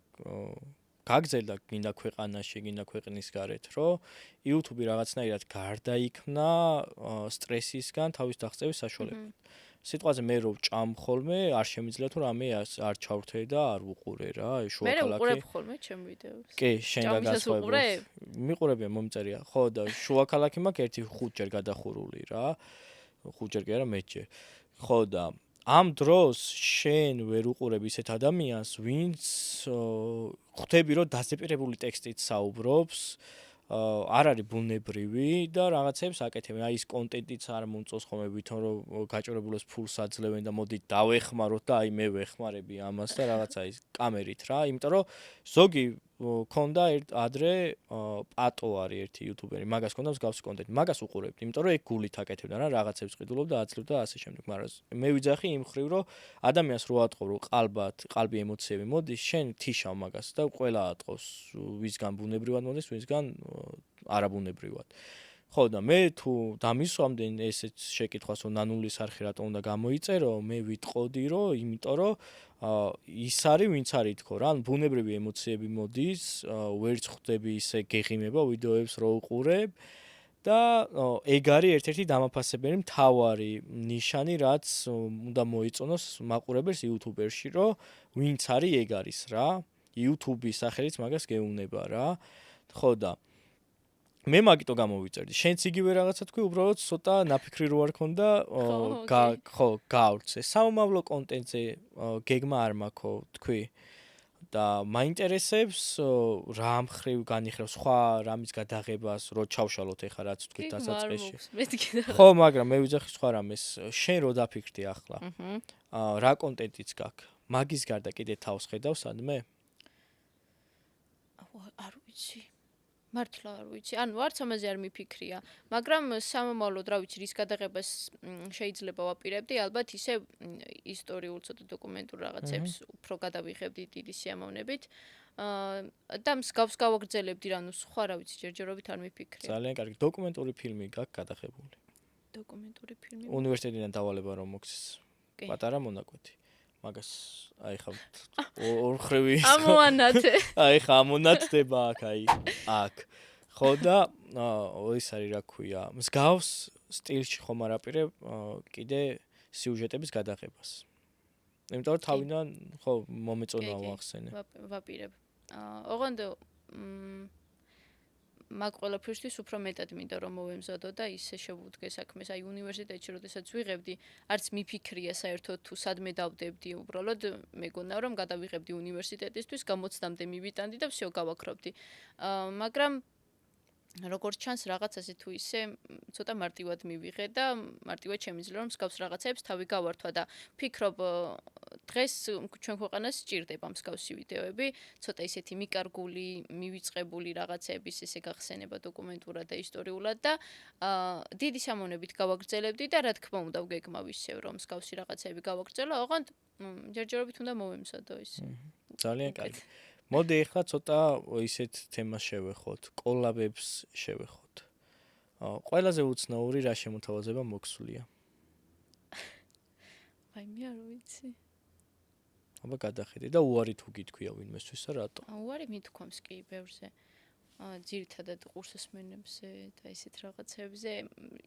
გაგზელდა გინდა ქვეყანაში, გინდა ქვეყნის გარეთ, რომ YouTube რაღაცნაირად გარდაიქმნა სტრესისგან თავის დაღწევის საშუალებად. სიტყვაზე მე რო ვჭამ ხოლმე, არ შემიძლია თუ რამე არ ჩავრთე და არ ვუყურე რა, შუა ქალაქი. მე ვუყურებ ხოლმე ჩემ ვიდეოებს. კი, შენ გაგასწრებ. მიყურებია, მომწერია. ხო და შუა ქალაქი მაქვს ერთი 5 ჯერ გადახურული რა. 5 ჯერ კი არა, მეჯერ. ხო და ამ დროს შენ ვერ უყურებ ისეთ ადამიანს, ვინც ხვდები რომ დაზეპირებული ტექსტით საუბრობს, არ არის ბუნებრივი და რაღაცებს აკეთებენ. აი ის კონტენტიც არ მომწონს ხოლმე ვითომ რომ გაჭირებულებს ფულს აძლევენ და მოდით დავეხმაროთ და აი მე ვეხმარები ამას და რაღაცა ის კამერით რა, იმიტომ რომ ზოგი ქონდა ადრე პატო არის ერთი იუთუბერი, მაგას ქონდა მსგავსი კონტენტი. მაგას უყურებდი, იმიტომ რომ ეგ გულით აკეთებდა რა, რაღაცებს ყიდულობდა, აძლევდა და ასე შემდეგ. მაგრამ მე ვიძახი იმ ხრივ, რომ ადამიანს რო ატყო, რომ ყალბი ემოციები მოდის, შენ თიშავ მაგას და ყველა ატყოს, ვისგან ბუნებრივად მოდის, ვისგან არაბუნებრივად. ხო და მე თუ დამისვამდი ესეც შეკითხვას, რომ ნანულის არხი რატომ უნდა გამოიწერო, მე ვიტყოდი, რომ იმიტომ რომ ის არის ვინც არის თქო რა, ანუ ბუნებრივი ემოციები მოდის, ვერც ხვდები ისე გეღიმება ვიდეოებს რო უყურებ და ეგ არის ერთ-ერთი დამაფასებელი მთავარი ნიშანი, რაც უნდა მოიწონოს მაყურებელს YouTube-ში, რომ ვინც არის ეგ არის რა. YouTube-ის სახელით მაგას გეუბნება რა. ხო და მე მაგიტო გამოვიწერდი. შენც იგივე რაღაცა თქვი, უბრალოდ ცოტა ნაფიქრი რო არ ქონდა, ხო, გავრცე. საომავლო კონტენტზე გეგმა არ მაქვს, თქვი. და მაინტერესებს რა მხრივ განიხრევ სხვა რამის გადაღებას, რო ჩავშალოთ ეხა რაც თქვი დასაწყისში. ხო, მაგრამ მე ვიძახი სხვა რამეს. შენ რო დაფიქრდი ახლა. რა კონტენტიც გაქვს? მაგის გარდა კიდე თავს ხედავ სადმე? არ ვიცი. მართლა არ ვიცი. ანუ არც ამაზე არ მიფიქრია, მაგრამ სამომავლოდ რა ვიცი, რის გადაღებას შეიძლება ვაპირებდი, ალბათ ისე ისტორიულ ცოტა დოკუმენტურ რაღაცებს უფრო გადავიღებდი დიდი სიამოვნებით. და მსგავს გავაგრძელებდი, რანუ სხვა რა ვიცი, ჯერჯერობით არ მიფიქრია. ძალიან კარგი. დოკუმენტური ფილმი გაქვს გადაღებული. დოკუმენტური ფილმი. უნივერსიტეტიდან დავალება რომ მოქცეს. პატარა მონაკვეთი. მაგას აი ხა ორხრივი ამოანათე. აი ხა ამონათდება აქ აი აქ. ხო და ის არის რა ქვია, მსგავს სტილში ხომ არ აპირებ კიდე სიუჟეტების გადაღებას. იმიტომ რომ თავიდან ხო მომეწონა ვახსენე. ვაპირებ. ოღონდ მაგ ყველაფერთვის უფრო მეტად მინდა რომ მოვემზადო და ისე შევუდგე საქმეს. აი უნივერსიტეტში როდესაც ვიღებდი, არც მიფიქრია საერთოდ თუ სადმე დავდებდი, უბრალოდ მეგონა რომ გადავიღებდი უნივერსიტეტისთვის, გამოცდამდე მივიტანდი და всё გავაქრობდი. მაგრამ როგორც ჩანს რაღაცაზე თუ ისე ცოტა მარტივად მივიღე და მარტივად შემიძლია რომ მსგავს რაღაცებს თავი გავართვა და ფიქრობ დღეს ჩვენ ქვეყანას სჭირდება მსგავსი ვიდეოები, ცოტა ისეთი მიკარგული, მივიწყებული რაღაცების ესე გახსენება დოკუმენტურად და ისტორიულად და დიდი სამონებით გავაგრძელებდი და რა თქმა უნდა ვგეგმა ვისევ რომ მსგავსი რაღაცები გავაგრძელო, ოღონდ ჯერჯერობით უნდა მოვემზადო ის. ძალიან კარგი. მოდი ახლა ცოტა ისეთ თემას შევეხოთ, კოლაბებს შევეხოთ. ყველაზე უცნაური რა შემოთავაზება მოქსულია? აი მე არ ვიცი. აბა გადახედე და უარი თუ გითქვია ვინმესთვისა რატო? უარი მithქვამს კი ბევრზე. ძირითადად ყურსასმენებზე და ისეთ რაღაცებზე,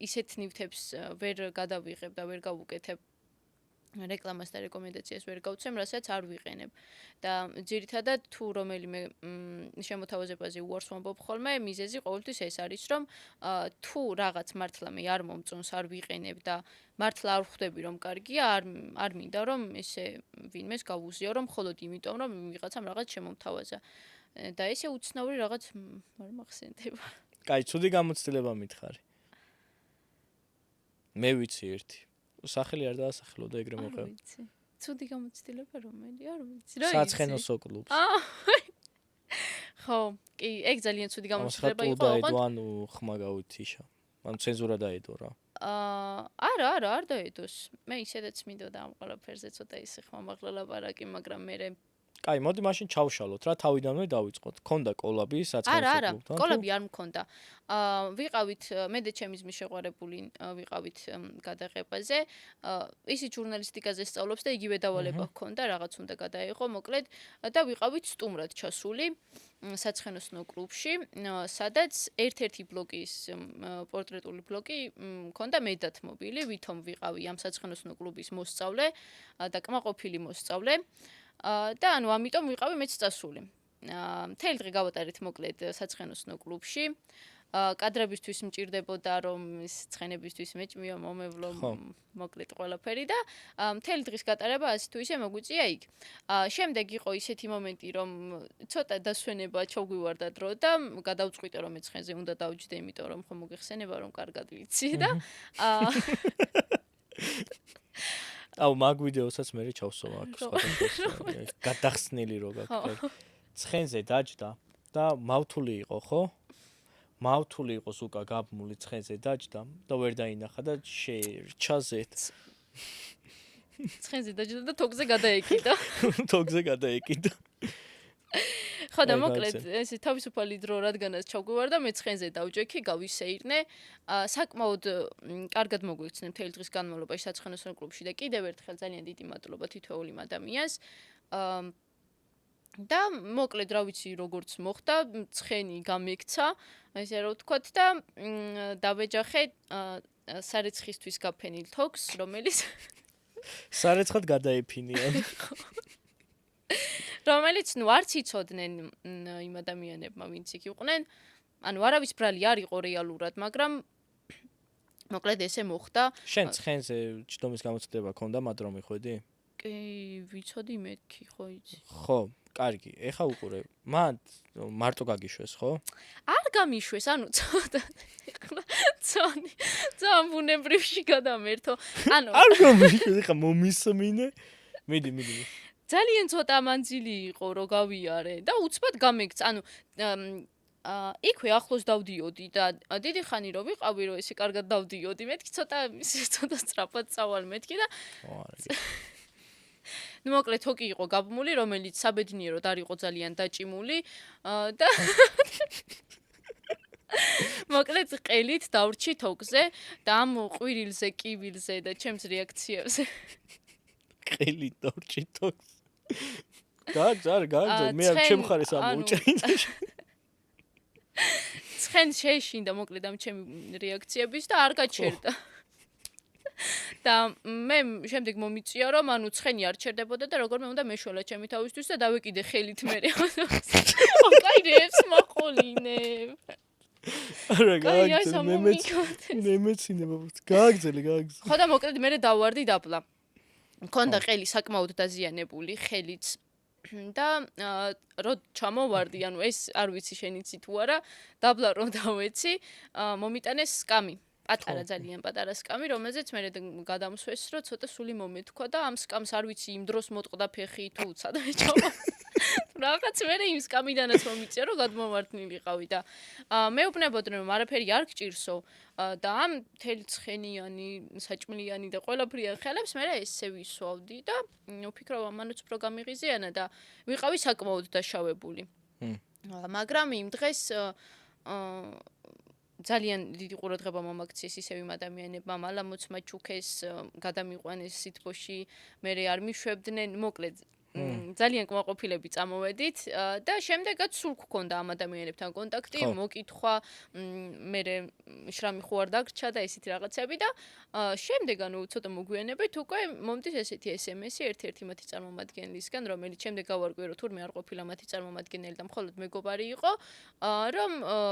ისეთ ნივთებს ვერ გადავიღებ და ვერ გავუკეთებ. რეკლამას და რეკომენდაციას ვერ გავცემ, რასაც არ ვიყენებ. და ძირითადად თუ რომელიმე შემოთავაზებაზე უარს ვამბობ ხოლმე, მიზეზი ყოველთვის ეს არის, რომ თუ რაღაც მართლა მე არ მომწონს, არ ვიყენებ და მართლა არ ხვდები რომ კარგია, არ მინდა რომ ესე ვინმეს გავუზიო რომ მხოლოდ იმიტომ რომ ვიღაცამ რაღაც შემომთავაზა. და ესე უცნაური რაღაც არ მახსენდება. კაი, ცუდი გამოცდილება მითხარი. მე ვიცი ერთი. სახელი არ დაასახელო და ეგრე მოყევ. არ ვიცი. ცუდი გამოცდილება რომელი? არ ვიცი. საცხენოსო კლუბს. ხო, კი, ეგ ძალიან ცუდი გამოცდილება იყო, ოღონდ ანუ ხმა გავითიშა. ანუ ცენზურა დაედო რა. არა, არ დაედოს. მე ისედაც მინდოდა ამ ყველაფერზე ცოტა ისე ხმამაღლა ლაპარაკი, მაგრამ მე კაი, მოდი მაშინ ჩავშალოთ რა, თავიდანვე დავიწყოთ. ქონდა კოლაბი საცხენოსო კლუბთან? არა, კოლაბი არ მქონდა. ვიყავით მე და ჩემი ძმის შეყვარებული ვიყავით გადაღებაზე. ისი ჟურნალისტიკაზე სწავლობს და იგივე დავალება ჰქონდა, რაღაც უნდა გადაეღო, მოკლედ და ვიყავით სტუმრად ჩასული საცხენოსნო კლუბში, სადაც ერთ-ერთი ბლოკის პორტრეტული ბლოკი მქონდა მედათმობილი, ვითომ ვიყავი ამ საცხენოსნო კლუბის მოსწავლე და კმაყოფილი მოსწავლე. და ანუ ამიტომ ვიყავი მეც წასული. მთელი დღე გავატარეთ მოკლედ საცხენოსნო კლუბში. კადრებისთვის მჭირდებოდა რომ ის ცხენებისთვის მეჭმიო, მომევლო, მოკლედ ყველაფერი და მთელი დღის გატარება ასე თუ ისე მოგვიწია იქ. შემდეგ იყო ისეთი მომენტი რომ ცოტა დასვენება ჩავგვივარდა დრო და გადავწყვიტე რომ მე ცხენზე უნდა დავჯდე, იმიტომ რომ ხომ მოგეხსენება რომ კარგად ვიცი და აუ მაგ ვიდეოსაც მე ჩავსოვა აქ სხვადასხვა გადახსნილი რო გაქვს. ცხენზე დაჯდა და მავთული იყო, ხო? მავთული იყო უკა გაბმული ცხენზე დაჯდა და ვერ დაინახა და შეერჩაზეთ. ცხენზე დაჯდა და თოგზე გადაეკიდა. თოგზე გადაეკიდა. ხო და მოკლედ ესე თავისუფალი დრო რადგანაც ჩავგვივარდა მე ცხენზე დავჯექი, გავისეირნე. საკმაოდ კარგად მოგვიქცნე მთელი დღის განმავლობაში საცხენოსნო კლუბში და კიდევ ერთხელ ძალიან დიდი მადლობა თითოეულ იმ ადამიანს. და მოკლედ რა ვიცი როგორც მოხდა, ცხენი გამექცა, ესე რომ ვთქვათ და დავეჯახე სარეცხისთვის გაფენილ თოგს, რომელიც სარეცხად გადაეფინიან. რომელიც ნუ არც იცოდნენ იმ ადამიანებმა, ვინც იქ იყვნენ. ანუ არავის ბრალი არ იყო რეალურად, მაგრამ მოკლედ ესე მოხდა. შენ ცხენზე ჯდომის გამოცდილება ქონდა, მათ რომ მიხვედი? კი, ვიცოდი მეთქი, ხო იცი. ხო, კარგი. ეხა უყურე. მან მარტო გაგიშვეს, ხო? არ გამიშვეს, ანუ ცოტა ძალიან ბუნებრივში გადამერთო. ანუ არ გამიშვეს, ეხა მომისმინე. მიდი. ძალიან ცოტა მანძილი იყო რომ გავიარე და უცბად გამექცა. ანუ იქვე ახლოს დავდიოდი და დიდი ხანი რომ ვიყავი რომ ესე კარგად დავდიოდი. მეთქი ცოტა სწრაფად წავალ მეთქი და ნუ მოკლედ თოკი იყო გაბმული, რომელიც საბედნიეროდ არ იყო ძალიან დაჭიმული და მოკლედ ყელით დავრჩი თოგზე და ამ ყვირილზე, კივილზე და ჩემს რეაქციებზე ყელით დავრჩი თოგზე. გაგზა, მე არ ჩემხარეს ამოუჭრინდა. ცხენ შეეშინდა მოკლედ ამ ჩემი რეაქციების და არ გაჩერდა. და მე შემდეგ მომიწია რომ ანუ ცხენი არ ჩერდებოდა და როგორმე უნდა მეშველა ჩემი თავისთვის და დავეკიდე ხელით მე. ოკაირებს მაყოლინებ. არა გააგზა მე მეცინება. გააგზელი. ხო და მოკლედ მე დავვარდი დაბლა. მქონდა ყელი საკმაოდ დაზიანებული, ხელიც და რო ჩამოვარდი, ანუ ეს არ ვიცი შენ იცი თუ არა, დაბლა რომ დავეცი, მომიტანეს სკამი. პატარა ძალიან პატარა სკამი, რომელზეც მე გადამსვეს, რომ ცოტა სული მომეთქვა და ამ სკამს არ ვიცი იმ დროს მოტყდა ფეხი თუ სადმე ჩავა. რაღაც მე იმ სკამიდანაც მომიწია, რომ გადმოვარდნილიყავი და მეუბნებოდნენ, რომ არაფერი არ გჭირსო და ამ მთელი ცხენიანი, საჭმლიანი და ყველაფრიან ხელებს მე ესე ვისვავდი და ვფიქრობ ამანაც უფრო გამიღიზიანა და ვიყავი საკმაოდ დაშავებული. მაგრამ იმ დღეს ძალიან დიდი ყურადღება მომაქციეს ისევ იმ ადამიანებმა, მალამოც მაჩუქეს, გადამიყვანეს სითბოში, მე არ მიშვებდნენ, მოკლედ ძალიან კმაყოფილები წამოვედით და შემდეგაც სულ გქონდა ამ ადამიანებთან კონტაქტი, მოკითხვა, მე შრამი ხო არ დაგრჩა და ესეთი რაღაცები და შემდეგ ანუ ცოტა მოგვიანებით უკვე მომდის ესეთი SMS-ი ერთ-ერთი მათი წარმომადგენლისგან, რომელიც შემდეგ გავარკვიე რომ თურმე არ ყოფილა მათი წარმომადგენელი და მხოლოდ მეგობარი იყო, რომ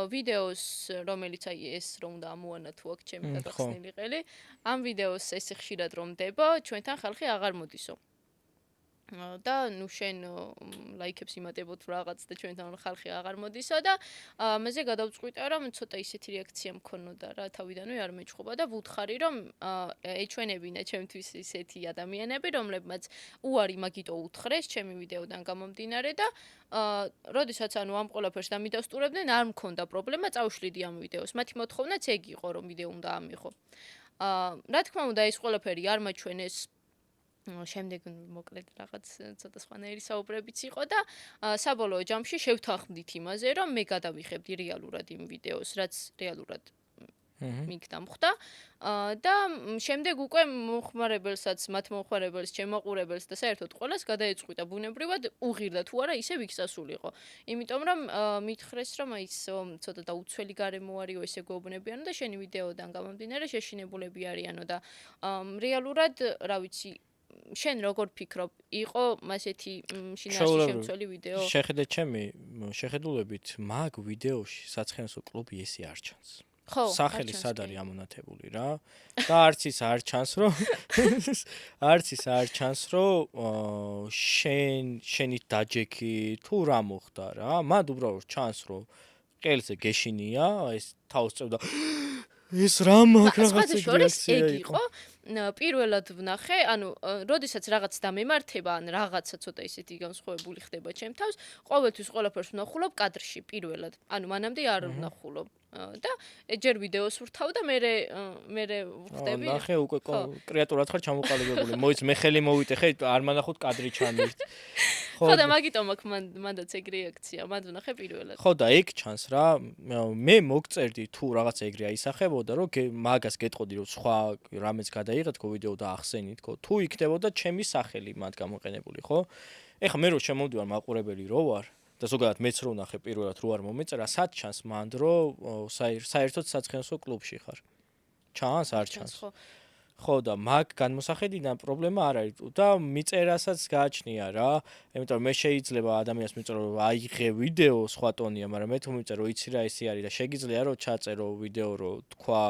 ვიდეოს, რომელიც აი ეს რომ უნდა ამოანა თუ აქ ჩემი გაგახსნილი ყელი, ამ ვიდეოს ესე ხშირად რომ დება, ჩვენთან ხალხი აღარ მოდისო. და ნუ შენ ლაიქებს იმატებოთ რაღაც და ჩვენთან ხალხი აღარ მოდისა და მეზე გადავწყვიტე რომ ცოტა ისეთი რეაქცია მქონოდა რა თავიდანვე არ მეჩხობა და ვუთხარი რომ ეჩვენებინა ჩემთვის ისეთი ადამიანები რომლებმაც უარი მაგიტო უთხრეს ჩემი ვიდეოდან გამომდინარე და როდესაც ანუ ამ ყველაფერს დამიდასტურებდნენ არ მქონდა პრობლემა წავშლიდი ამ ვიდეოს მათი მოთხოვნაც ეგ იყო რომ ვიდეო უნდა ამიღო რა თქმა უნდა ეს ყველაფერი არ მაჩვენეს შემდეგ მოკლედ რაღაც ცოტა სხვანაირი საუბრებიც იყო და საბოლოო ჯამში შევთანხმდით იმაზე, რომ მე გადავიხებდი რეალურად იმ ვიდეოს, რაც რეალურად მიგ დამხვდა და შემდეგ უკვე მომხმარებელსაც, მათ მომხმარებელს, ჩემაყურებელს და საერთოდ ყველას გადაეწყვიტა ბუნებრივად უღირდა თუ არა ისე ვიქსასულიყო. იმიტომ რომ მითხრეს რომ აი ის ცოტა დაუცველი გარემო არისო, ესე გვეუბნებიანო და შენი ვიდეოდან გამომდინარე შეშინებულები არიანო და რეალურად, რა ვიცი შენ როგორ ფიქრობ, იყო მასეთი შინაარსი შემცველი ვიდეო? შეხედე ჩემი შეხედულებით, მაგ ვიდეოში საცხენოსო კლუბი ესე არ ჩანს. ხო, სახელი სად არის ამონათებული რა? და არც ის არ ჩანს, რომ შენი დაჯექი თუ რა მოხდა რა? მად უბრალოდ ჩანს, რომ ყელზე გეშინია, ეს თავს წევდა ეს რა მაგ რაღაცა იყო? პირველად ვნახე, ანუ, როდესაც რაღაც დამემართება, ან რაღაცა ცოტა ისეთი განსხვავებული ხდება ჩემ თავს, ყოველთვის ყველაფერს ვნახულობ კადრში პირველად. ანუ მანამდე არ ვნახულობ. და ჯერ ვიდეოს ვრთავ და მე ვხვდები. ნახე უკვე კრეატულად ხარ ჩამოყალიბებული. მოიც მე ხელი მოვიტე, ხე არ მანახოთ კადრი ჩანდეს. ხო და მაგიტომ აქ მანდაც ეგ რეაქცია, მანდ ვნახე პირველად. ხო და ეგ ჩანს რა, მე მოგწერდი თუ რაღაცა ეგრე აისახებოდა, რომ მაგას გეტყოდი რომ სხვა რამეც გადაიღეთ ხო ვიდეო და ახსენით ხო, თუ იქნებოდა ჩემი სახელი მათ გამოყენებული, ხო? ეხლა მე რო შემოვდივარ მაყურებელი რო ვარ და ზოგადად მეც რო ვნახე პირველად რო არ მომეწერა, სად ჩანს მანდ რომ საერთოდ საცხენოსო კლუბში ხარ. ჩანს, არ ჩანს. ხო და მაგ განმოსახედიდან პრობლემა არ არის და მიწერასაც გააჩნია რა. იმიტომ რომ მე შეიძლება ადამიანს მიწერო რომ აიღე ვიდეო სხვა ტონია, მაგრამ მე თუ მიწერო იცი რა ესე არის და შეგიძლია რომ ჩაწერო ვიდეო რომ თქვა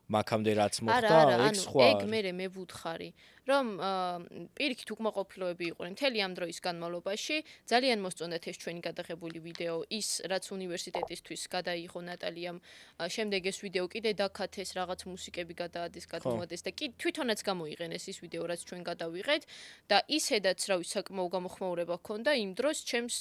მაგამდე რაც მოხდა, ეგ სხვა. ეგ მე ვუთხარი, რომ პირიქით უკმაყოფილოები იყვნენ მთელი ამ დროის განმავლობაში, ძალიან მოსწონდათ ეს ჩვენი გადაღებული ვიდეო, ის რაც უნივერსიტეტისთვის გადაიღო ნატალიამ, შემდეგ ეს ვიდეო კიდე დაქათეს, რაღაც მუსიკები გადაადეს, გადმოადეს და კი თვითონაც გამოიყენეს ის ვიდეო, რაც ჩვენ გადავიღეთ და ისედაც, რა ვიცი, საკმაო გამოხმაურება ჰქონდა იმ დროს ჩემს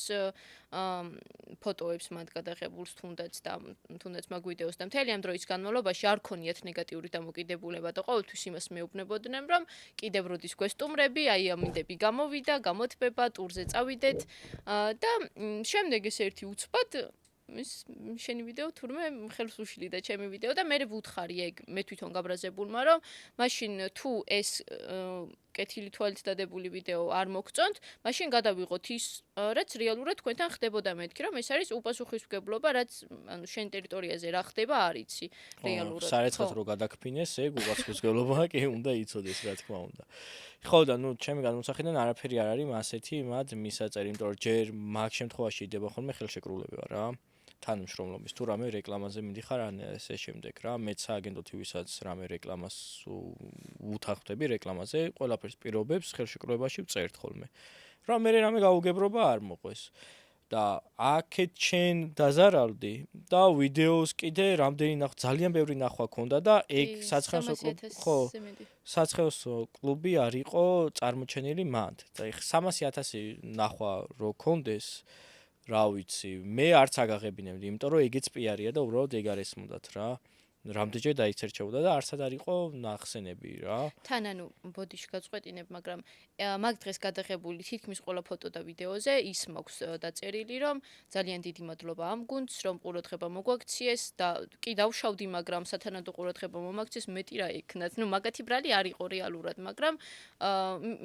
ფოტოებს მათ გადაღებულს თუნდაც მაგ ვიდეოს და მთელი ამ დროის განმავლობაში არ ქონიათ ნეგატიური დამოკიდებულება და ყოველთვის იმას მეუბნებოდნენ, რომ კიდევ როდის გვესტუმრები, აი ამინდები გამოვიდა, გამოთბება, ტურზე წავიდეთ და შემდეგ ეს ერთი უცბად შენი ვიდეო თურმე ხელს უშლიდა ჩემი ვიდეო და მე ვუთხარი ეგ მე თვითონ გაბრაზებულმა რომ მაშინ თუ ეს კეთილი თვალით დადებული ვიდეო არ მოგწონთ, მაშინ გადავიღოთ ის, რაც რეალურად თქვენთან ხდებოდა მეთქი, რომ ეს არის უპასუხისმგებლობა, რაც ანუ შენ ტერიტორიაზე რა ხდება არ იცი რეალურად. სარეცხად რო გადაგფინეს, ეგ უპასუხისმგებლობა კი უნდა იცოდეს, რა თქმა უნდა. ხო და ნუ ჩემი განმოსახედიდან არაფერი არ არის ასეთი მათ მისაწერი, იმიტომ რომ ჯერ მაგ შემთხვევაში იდება ხოლმე ხელშეკრულება რა. თანამშრომლობის თუ რამე რეკლამაზე მიდიხარ ან ესე შემდეგ რა მეც სააგენტო TV-საც რამე რეკლამას ვუთანხმდები რეკლამაზე ყველაფერს პირობებს ხელშეკრულებაში ვწერთ ხოლმე რა მე რამე გაუგებრობა არ მოყვეს. და აქეთ შენ დაზარავდი და ვიდეოს კიდე რამდენი ნახვა ძალიან ბევრი ნახვა ქონდა და ეგ საცხენოსო კლუბი ხო საცხენოსო კლუბი არ იყო წარმოჩენილი მანდ და 300,000 ნახვა რო ქონდეს რა ვიცი მე არც აგაღებინებდი იმიტომ რომ ეგეც პიარია და უბრალოდ ეგ არ ესმოდათ რა რამდენჯერ დაიცერჩებოდა და არცად არ იყო ნახსენები რა თან ანუ ბოდიში გაწყვეტინებ მაგრამ მაგ დღეს გადაღებული თითქმის ყველა ფოტო და ვიდეოზე ის მაქვს დაწერილი რომ ძალიან დიდი მადლობა ამ გუნდს რომ ყურადღება მოგვაქციეს და კი დავშავდი მაგრამ სათანადო ყურადღება მომაქციეს მეტი რა იქნათ ნუ მაგათი ბრალი არ იყო რეალურად მაგრამ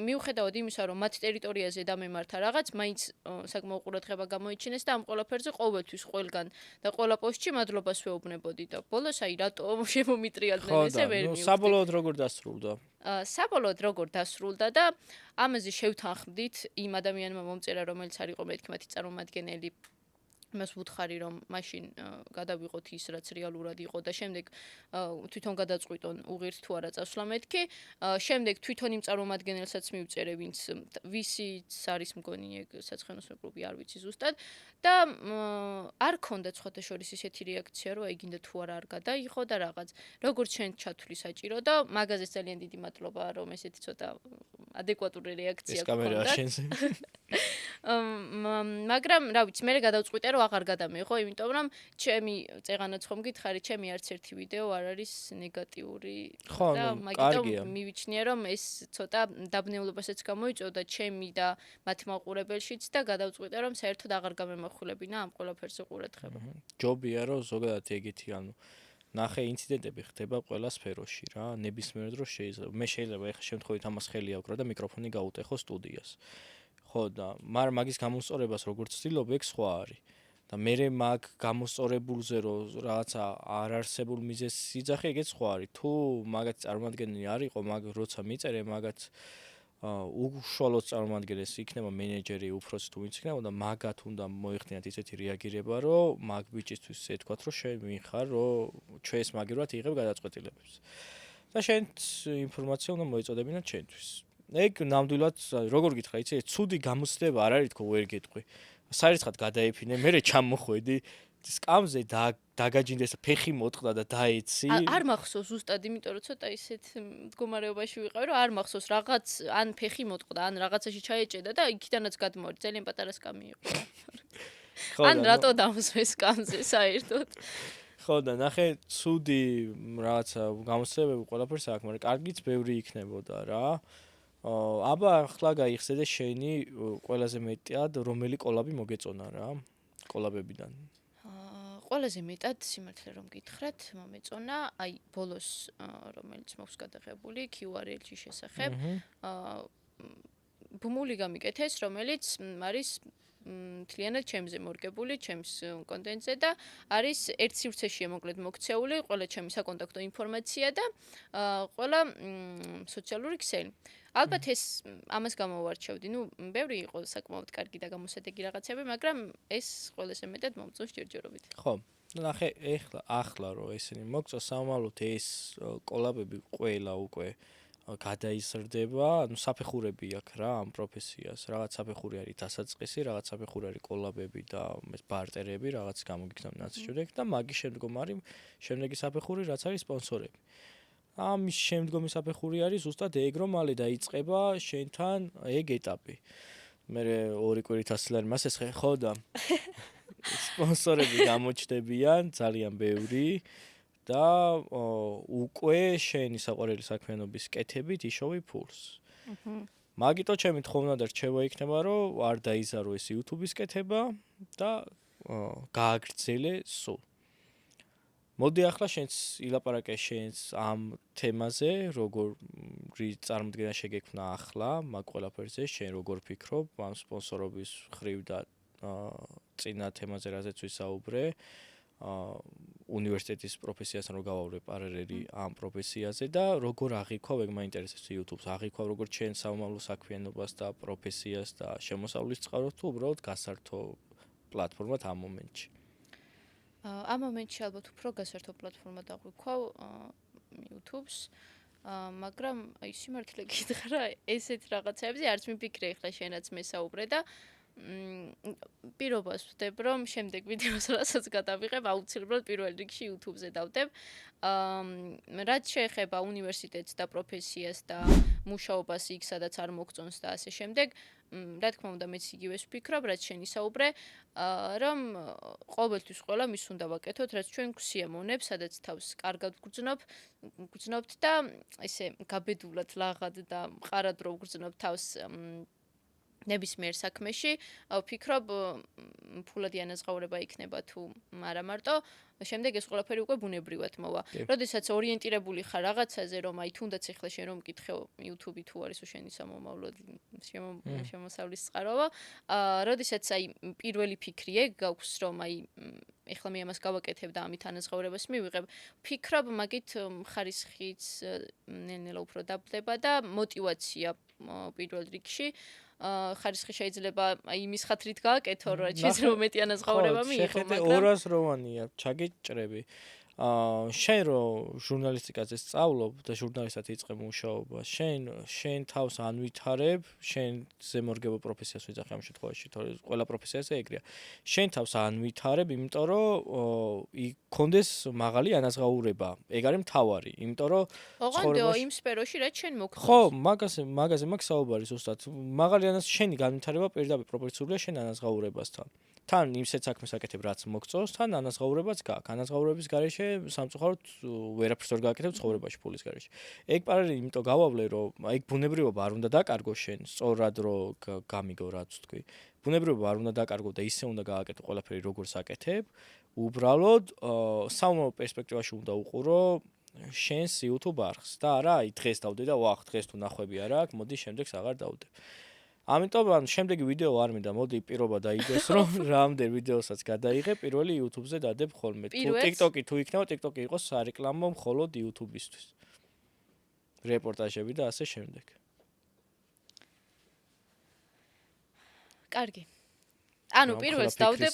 მიუხედავად იმისა რომ მათ ტერიტორიაზე დამემართა რაღაც მაინც საკმაო ყურადღება გამოიჩინეს და ამ ყველაფერზე ყოველთვის ყველგან და ყველა პოსტში მადლობას ვეუბნებოდი და ბოლოს აი რატო შემომიტრიალდნენ ესე ვერ მივხვდი საბოლოოდ როგორ დასრულდა საბოლოოდ როგორ დასრულდა და ამაზე შევთანხმდით იმ ადამიანმა მომწერა რომელიც არ იყო მეთქმათი წარმომადგენელი მას ვუთხარი რომ მაშინ გადავიღოთ ის რაც რეალურად იყო და შემდეგ თვითონ გადაწყვიტონ უღირთ თუ არა წასვლა მეთქი შემდეგ თვითონ იმ წარმომადგენელსაც მივწერე ვინც ვისიც არის მგონი ეგ საცხენოსნო კლუბი არ ვიცი ზუსტად და არ ქონდა სხვათა შორის ისეთი რეაქცია რომ აი გინდა თუ არა არ გადაიღო და რაღაც როგორც შენ ჩათვლი საჭირო და მაგაზეც ძალიან დიდი მადლობა რომ ესეთი ცოტა ადეკვატური რეაქცია გქონდა მაგრამ რა ვიცი მე გადავწყვიტე რომ აღარ გადამეღო იმიტომ რომ ჩემი წეღანაც ხომ გითხარი ჩემი არც ერთი ვიდეო არ არის ნეგატიური და მაგიტომ მივიჩნია რომ ეს ცოტა დაბნეულობასაც გამოიწვევდა ჩემი და მათ მაყურებელშიც და გადავწყვიტე რომ საერთოდ აღარ გამემახვილებინა ამ ყველაფერზე ყურადღება ჯობია რომ ზოგადად ეგეთი ანუ ნახე ინციდენტები ხდება ყველა სფეროში რა ნებისმიერ დროს შეიძლება მე შეიძლება ეხა შემთხვევით ამას ხელი ავკრა და მიკროფონი გაუტეხო სტუდიას ხო და მაგრამ მაგის გამოსწორებას როგორც ვცდილობ ეგ სხვა არის და მე მაგ გამოსწორებულზე რომ რაღაცა არ არსებულ მიზეზს სიძახე ეგეც სხვა არის თუ მაგათი წარმომადგენელი არ იყო მაგ როცა მიწერე მაგაც უშუალოდ წარმომადგენელს იქნება მენეჯერი უფროსი თუ ვინც იქნება და მაგათ უნდა მოიხდინათ ისეთი რეაგირება რომ მაგ ბიჭისთვის ეთქვათ რომ შენ ვინხარ რომ ჩვენს მაგივრად იღებ გადაწყვეტილებებს და შენც ინფორმაცია უნდა მოეწოდებინათ ჩვენთვის ეგ ნამდვილად როგორ გითხრა იცი ცუდი გამოცდება არ არის თქო ვერ გეტყვი საერთოდ გადაიფინე მე ჩამოხვედი სკამზე დაგაჯინდეს ფეხი მოტყდა და დაეცი არ მახსოვს ზუსტად იმიტომ რომ ცოტა ისეთ მდგომარეობაში ვიყავი რომ არ მახსოვს რაღაც ან ფეხი მოტყდა ან რაღაცაში ჩაეჭედა და იქიდანაც გადმოვარდი ძალიან პატარა სკამი იყო ან რატო დამსვეს სკამზე საერთოდ ხო და ნახე ცუდი რაღაცა გამოცდებები ყველაფერს აქვს მაგრამ კარგიც ბევრი იქნებოდა რა აბა ახლა გაიხსენე შენი ყველაზე მეტად რომელი კოლაბი მოგეწონა რა კოლაბებიდან ყველაზე მეტად სიმართლე რომ გითხრათ მომეწონა აი ბოლოს რომელიც მაქვს გადაღებული QRL-ში შესახებ ბუმული გამიკეთეს რომელიც არის მთლიანად ჩემზე მორგებული, ჩემს კონტენტზე და არის ერთ სივრცეშია მოკლედ მოქცეული ყველა ჩემი საკონტაქტო ინფორმაცია და ყველა სოციალური ქსელი. ალბათ ეს ამას გამოვარჩევდი. ნუ ბევრი იყო საკმაოდ კარგი და გამოსადეგი რაღაცები, მაგრამ ეს ყველაზე მეტად მომწონს ჯერჯერობით. ხო. ნახე, ახლა რომ ესენი მოგწონს სამომავლოდ ეს კოლაბები ყველა უკვე გადაიზრდება, ანუ საფეხურები აქვს რა ამ პროფესიას, რაღაც საფეხური არის დასაწყისი, რაღაც საფეხური არის კოლაბები და ბარტერები, რაღაც გამოგიქნებიან ასე შემდეგ და მაგის შემდგომ არის შემდეგი საფეხური, რაც არის სპონსორები. ამის შემდგომი საფეხური არის ზუსტად ეგ რომ მალე დაიწყება შენთან ეგ ეტაპი. მე ორი კვირით 100 ლარი მას ეს ხო და სპონსორები გამოჩნდებიან ძალიან ბევრი. და უკვე შენი საყვარელი საქმიანობის კეთებით იშოვი ფულს. მაგიტო ჩემი თხოვნა და რჩევა იქნება რომ არ დაიზარო ეს YouTube-ის კეთება და გააგრძელე სულ. მოდი ახლა შენს ილაპარაკე შენს ამ თემაზე, როგორი წარმოდგენა შეგექმნა ახლა მაგ ყველაფერზე, შენ როგორ ფიქრობ ამ სპონსორობის ხრივ და წინა თემაზე რაზეც ვისაუბრე. უნივერსიტეტის პროფესიასთან რო გავავრე პარალელი ამ პროფესიაზე და როგორ აღიქვა, ეგ მაინტერესებს YouTube-ს, აღიქვა როგორ ჩვენ სამომავლო საქმიანობას და პროფესიას და შემოსავლის წყაროს თუ უბრალოდ გასართო პლატფორმად ამ მომენტში. ამ მომენტში ალბათ უფრო გასართო პლატფორმად აღვიქვავ YouTube-ს. მაგრამ აი სიმართლე გითხრა, ესეთ რაღაცებზე არც მიფიქრე ახლა შენაც მესაუბრე და პირობას ვხვდებ, რომ შემდეგ ვიდეოს რასაც გადავიღებ, აუცილებლად პირველ რიგში YouTube-ზე დავდებ. რაც შეეხება უნივერსიტეტს და პროფესიას და მუშაობას იქ, სადაც არ მოგწონს და ასე შემდეგ, რა თქმა უნდა, მეც იგივეს ვფიქრობ, რაც შენ ისაუბრე, რომ ყოველთვის ყველა მის უნდა ვაკეთოთ, რაც ჩვენ გვსიამოვნებს, სადაც თავს კარგად გვგრძნობთ და ესე გაბედულად ლაღად და მყარად რო ვგრძნობთ თავს ნებისმიერ საქმეში, ვფიქრობ, ფულადი ანაზღაურება იქნება თუ არა მარტო, შემდეგ ეს ყველაფერი უკვე ბუნებრივად მოვა. როდესაც ორიენტირებული ხარ რაღაცაზე, რომ აი თუნდაც ახლა შენ რომ მკითხე YouTube-ი თუ არის შენი სამომავლო შემოსავლის წყაროა, როდესაც აი პირველი ფიქრი ეგ გაქვს, რომ აი ახლა მე ამას გავაკეთებ და ამით ანაზღაურებას მივიღებ, ვფიქრობ, მაგით ხარისხიც ნელ-ნელა უფრო დაბლდება და მოტივაცია პირველ რიგში ხარისხი შეიძლება აი იმის ხათრით გააკეთო, რომ შეიძლება მეტი ანაზღაურება მიიღო, მაგრამ 200 როვანია, ჩაგიჭრები. შენ რო ჟურნალისტიკაზე სწავლობ და ჟურნალისტად იწყებ მუშაობა, შენ თავს ანვითარებ, შენ ზემორგებო პროფესიას ვიძახე ამ შემთხვევაში, თორე ყველა პროფესიაზე ეგრეა. შენ თავს ანვითარებ, იმიტომ რომ იქონდეს მაღალი ანაზღაურება. ეგ არის მთავარი, იმიტომ რომ ოღონდ იმ სფეროში რაც შენ მოგწონს. ხო, მაგაზე მაქვს საუბარი ზუსტად. მაღალი შენი განვითარება პირდაპირ პროპორციულია შენ ანაზღაურებასთან. თან იმსეთ საქმეს აკეთებ, რაც მოგწონს, თან ანაზღაურებაც გაქვს. ანაზღაურების გარეშე სამწუხაროდ ვერაფერს ვერ გააკეთებ ცხოვრებაში ფულის გარეშე. ეგ პარალელი იმიტომ გავავლე, რომ ეგ ბუნებრივობა არ უნდა დაკარგო შენ, სწორად რო გამიგო რაც თქვი. ბუნებრივობა არ უნდა დაკარგო და ისე უნდა გააკეთო ყველაფერი როგორც აკეთებ. უბრალოდ საომარ პერსპექტივაში უნდა უყურო შენს YouTube არხს და არა აი დღეს დავდე და ვახ დღეს თუ ნახვები არ აქვს, მოდი შემდეგს აღარ დავდე. ამიტომ შემდეგი ვიდეო არ მინდა, მოდი პირობა დაიდეს, რომ რამდენ ვიდეოსაც გადაიღე, პირველი YouTube-ზე დადებ ხოლმე. თუ TikTok-ი თუ იქნება, TikTok-ი იყოს სარეკლამო მხოლოდ YouTube-ისთვის. რეპორტაჟები და ასე შემდეგ. კარგი. ანუ პირველს დავდებ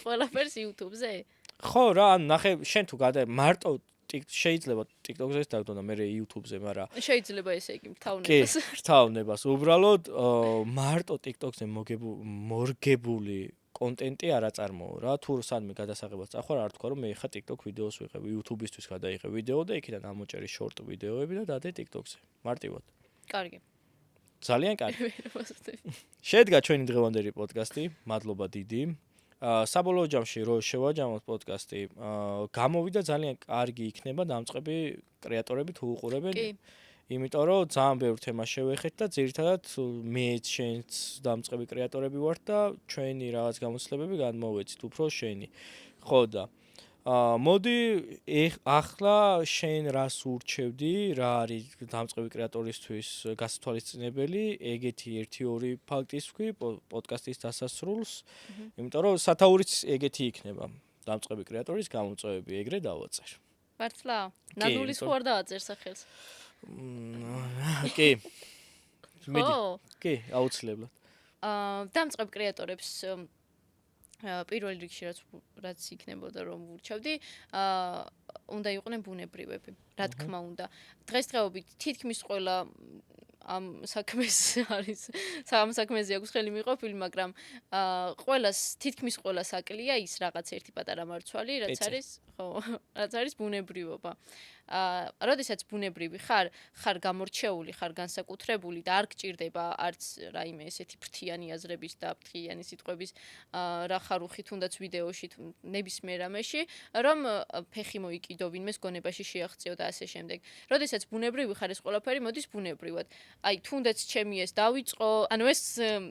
ყველაფერს YouTube-ზე? ხო რა, ანუ ნახე, შენ თუ გადაიღე მარტო შეიძლება TikTok-ზეც დაგდო და მე YouTube-ზე, მაგრამ შეიძლება ესე იგი მთავნებას. კი, მთავნებას. უბრალოდ მარტო TikTok-ზე მორგებული კონტენტი არ აწარმოო რა. თუ სადმე გადასაღებას წახვალ, არ თქვა რომ მე ხა TikTok ვიდეოს ვიღებ, YouTube-ისთვის გადაიღე ვიდეო და იქიდან ამოჭერი short ვიდეოები და დადე TikTok-ზე. მარტივად. კარგი. ძალიან კარგი. შედგა ჩვენი დღევანდელი პოდკასტი. მადლობა დიდი. საბოლოო ჯამში რო შევაჯამოთ პოდკასტი, გამოვიდა ძალიან კარგი იქნება დამწყები კრეატორები თუ უყურებენ. იმიტომ რომ ძალიან ბევრ თემას შევეხეთ და ძირითადად მეც შენც დამწყები კრეატორები ვართ და ჩვენი რაღაც გამოცდილებები გადმოვეცით უფრო შენი. ხო და მოდი ახლა შენ რას ურჩევდი, რა არის დამწყები კრეატორისთვის გასათვალისწინებელი, ეგეთი 1-2 ფაქტის ვქვი პოდკასტის დასასრულს, იმიტომ რომ სათაურიც ეგეთი იქნება. დამწყები კრეატორის გამოწვევები ეგრე დავაწერ. მართლა? ნადულის ხო არ დააწერს სახელს? კი. ხო? კი, აუცილებლად. დამწყებ კრეატორებს პირველ რიგში რაც იქნებოდა რომ ვურჩევდი, უნდა იყვნენ ბუნებრივები, რა თქმა უნდა. დღესდღეობით თითქმის ყველა ამ საქმეს არის, სამ საქმეზე აქვს ხელი მიყოფილი, მაგრამ თითქმის ყველას აკლია ის რაღაც ერთი პატარა მარცვალი, რაც არის ბუნებრივობა. როდესაც ბუნებრივი ხარ გამორჩეული, ხარ განსაკუთრებული და არ გჭირდება არც რაიმე ესეთი ფრთიანი აზრების და ფრთიანი სიტყვების რა ხარუხი თუნდაც ვიდეოში ნებისმიერ რამეში, რომ ფეხი მოიკიდო ვინმეს გონებაში შეაღწიო და ასე შემდეგ. როდესაც ბუნებრივი ხარ ეს ყველაფერი მოდის ბუნებრივად. აი თუნდაც ჩემი ეს დავიწყო, ანუ ეს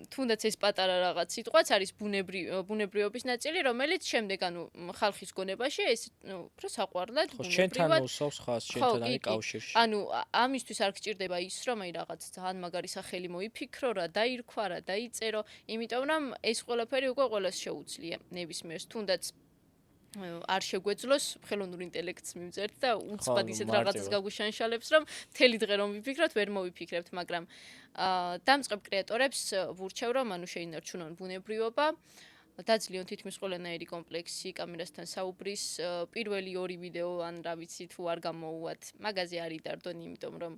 თუნდაც ეს პატარა რაღაც სიტყვაც არის ბუნებრივობის ნაწილი, რომელიც შემდეგ ანუ ხალხის გონებაში ეს უფრო საყვარლად ბუნებრივად შენთან არის კავშირში. ანუ ამისთვის არ გჭირდება ის რომ აი რაღაც ძალიან მაგარი სახელი მოიფიქრო, რა დაირქვა, რა დაიწერო, იმიტომ რომ ეს ყველაფერი უკვე ყველას შეუძლია ნებისმიერს, თუნდაც არ შეგვეძლოს ხელოვნურ ინტელექტს მივწერთ და უცბად ისეთ რაღაცას გაგუშანშალებს, რომ მთელი დღე რომ ვიფიქროთ, ვერ მოვიფიქრებთ, მაგრამ დამწყებ კრეატორებს ვურჩევ, რომ ანუ შეინარჩუნონ ბუნებრივობა, დაძლიონ თითქმის ყველანაირი კომპლექსი კამერასთან საუბრის პირველი 2 ვიდეო ან რა ვიცი თუ არ გამოუვათ მაგაზე არ იდარდონ იმიტომ რომ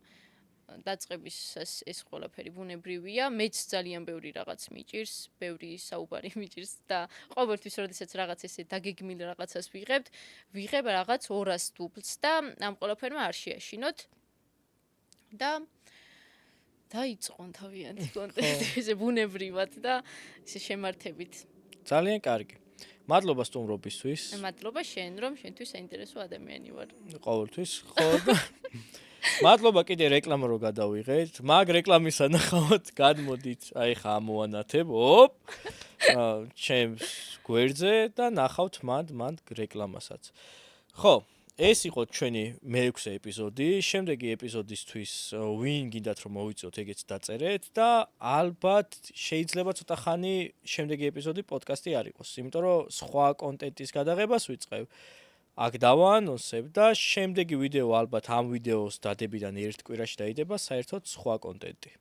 დაწყებისას ეს ყველაფერი ბუნებრივია მეც ძალიან ბევრი რაღაც მიჭირს ბევრი საუბარი მიჭირს და ყოველთვის როდესაც რაღაც ესე დაგეგმილ რაღაცას ვიღებ რაღაც 200 დუბლს და ამ ყველაფერმა არ შეაშინოთ და დაიწყონ თავიანთი კონტენტი ესე ბუნებრივად და ესე შემართებით ძალიან კარგი. მადლობა სტუმრობისთვის. მადლობა შენ რომ შენთვის საინტერესო ადამიანი ვარ. ყოველთვის ხო. მადლობა კიდე რეკლამა რო გადავიღეთ. მაგ რეკლამის ანახავად გადმოდით, აი ხა ამოვანათებ. ოპ. ჩემს გვერდზე და ნახავთ მანდ რეკლამასაც. ხო, ეს იყო ჩვენი მე-6 ეპიზოდი. შემდეგი ეპიზოდისთვის ვინ გინდათ რომ მოვიწოთ, ეგეც დაწერეთ და ალბათ შეიძლება ცოტა ხანი შემდეგი ეპიზოდი პოდკასტი არ იყოს, იმიტომ რომ სხვა კონტენტის გადაღებას ვიწყებ. აქ დავაანონსებ და შემდეგი ვიდეო ალბათ ამ ვიდეოს დადებიდან ერთ კვირაში დაიდება საერთოდ სხვა კონტენტი.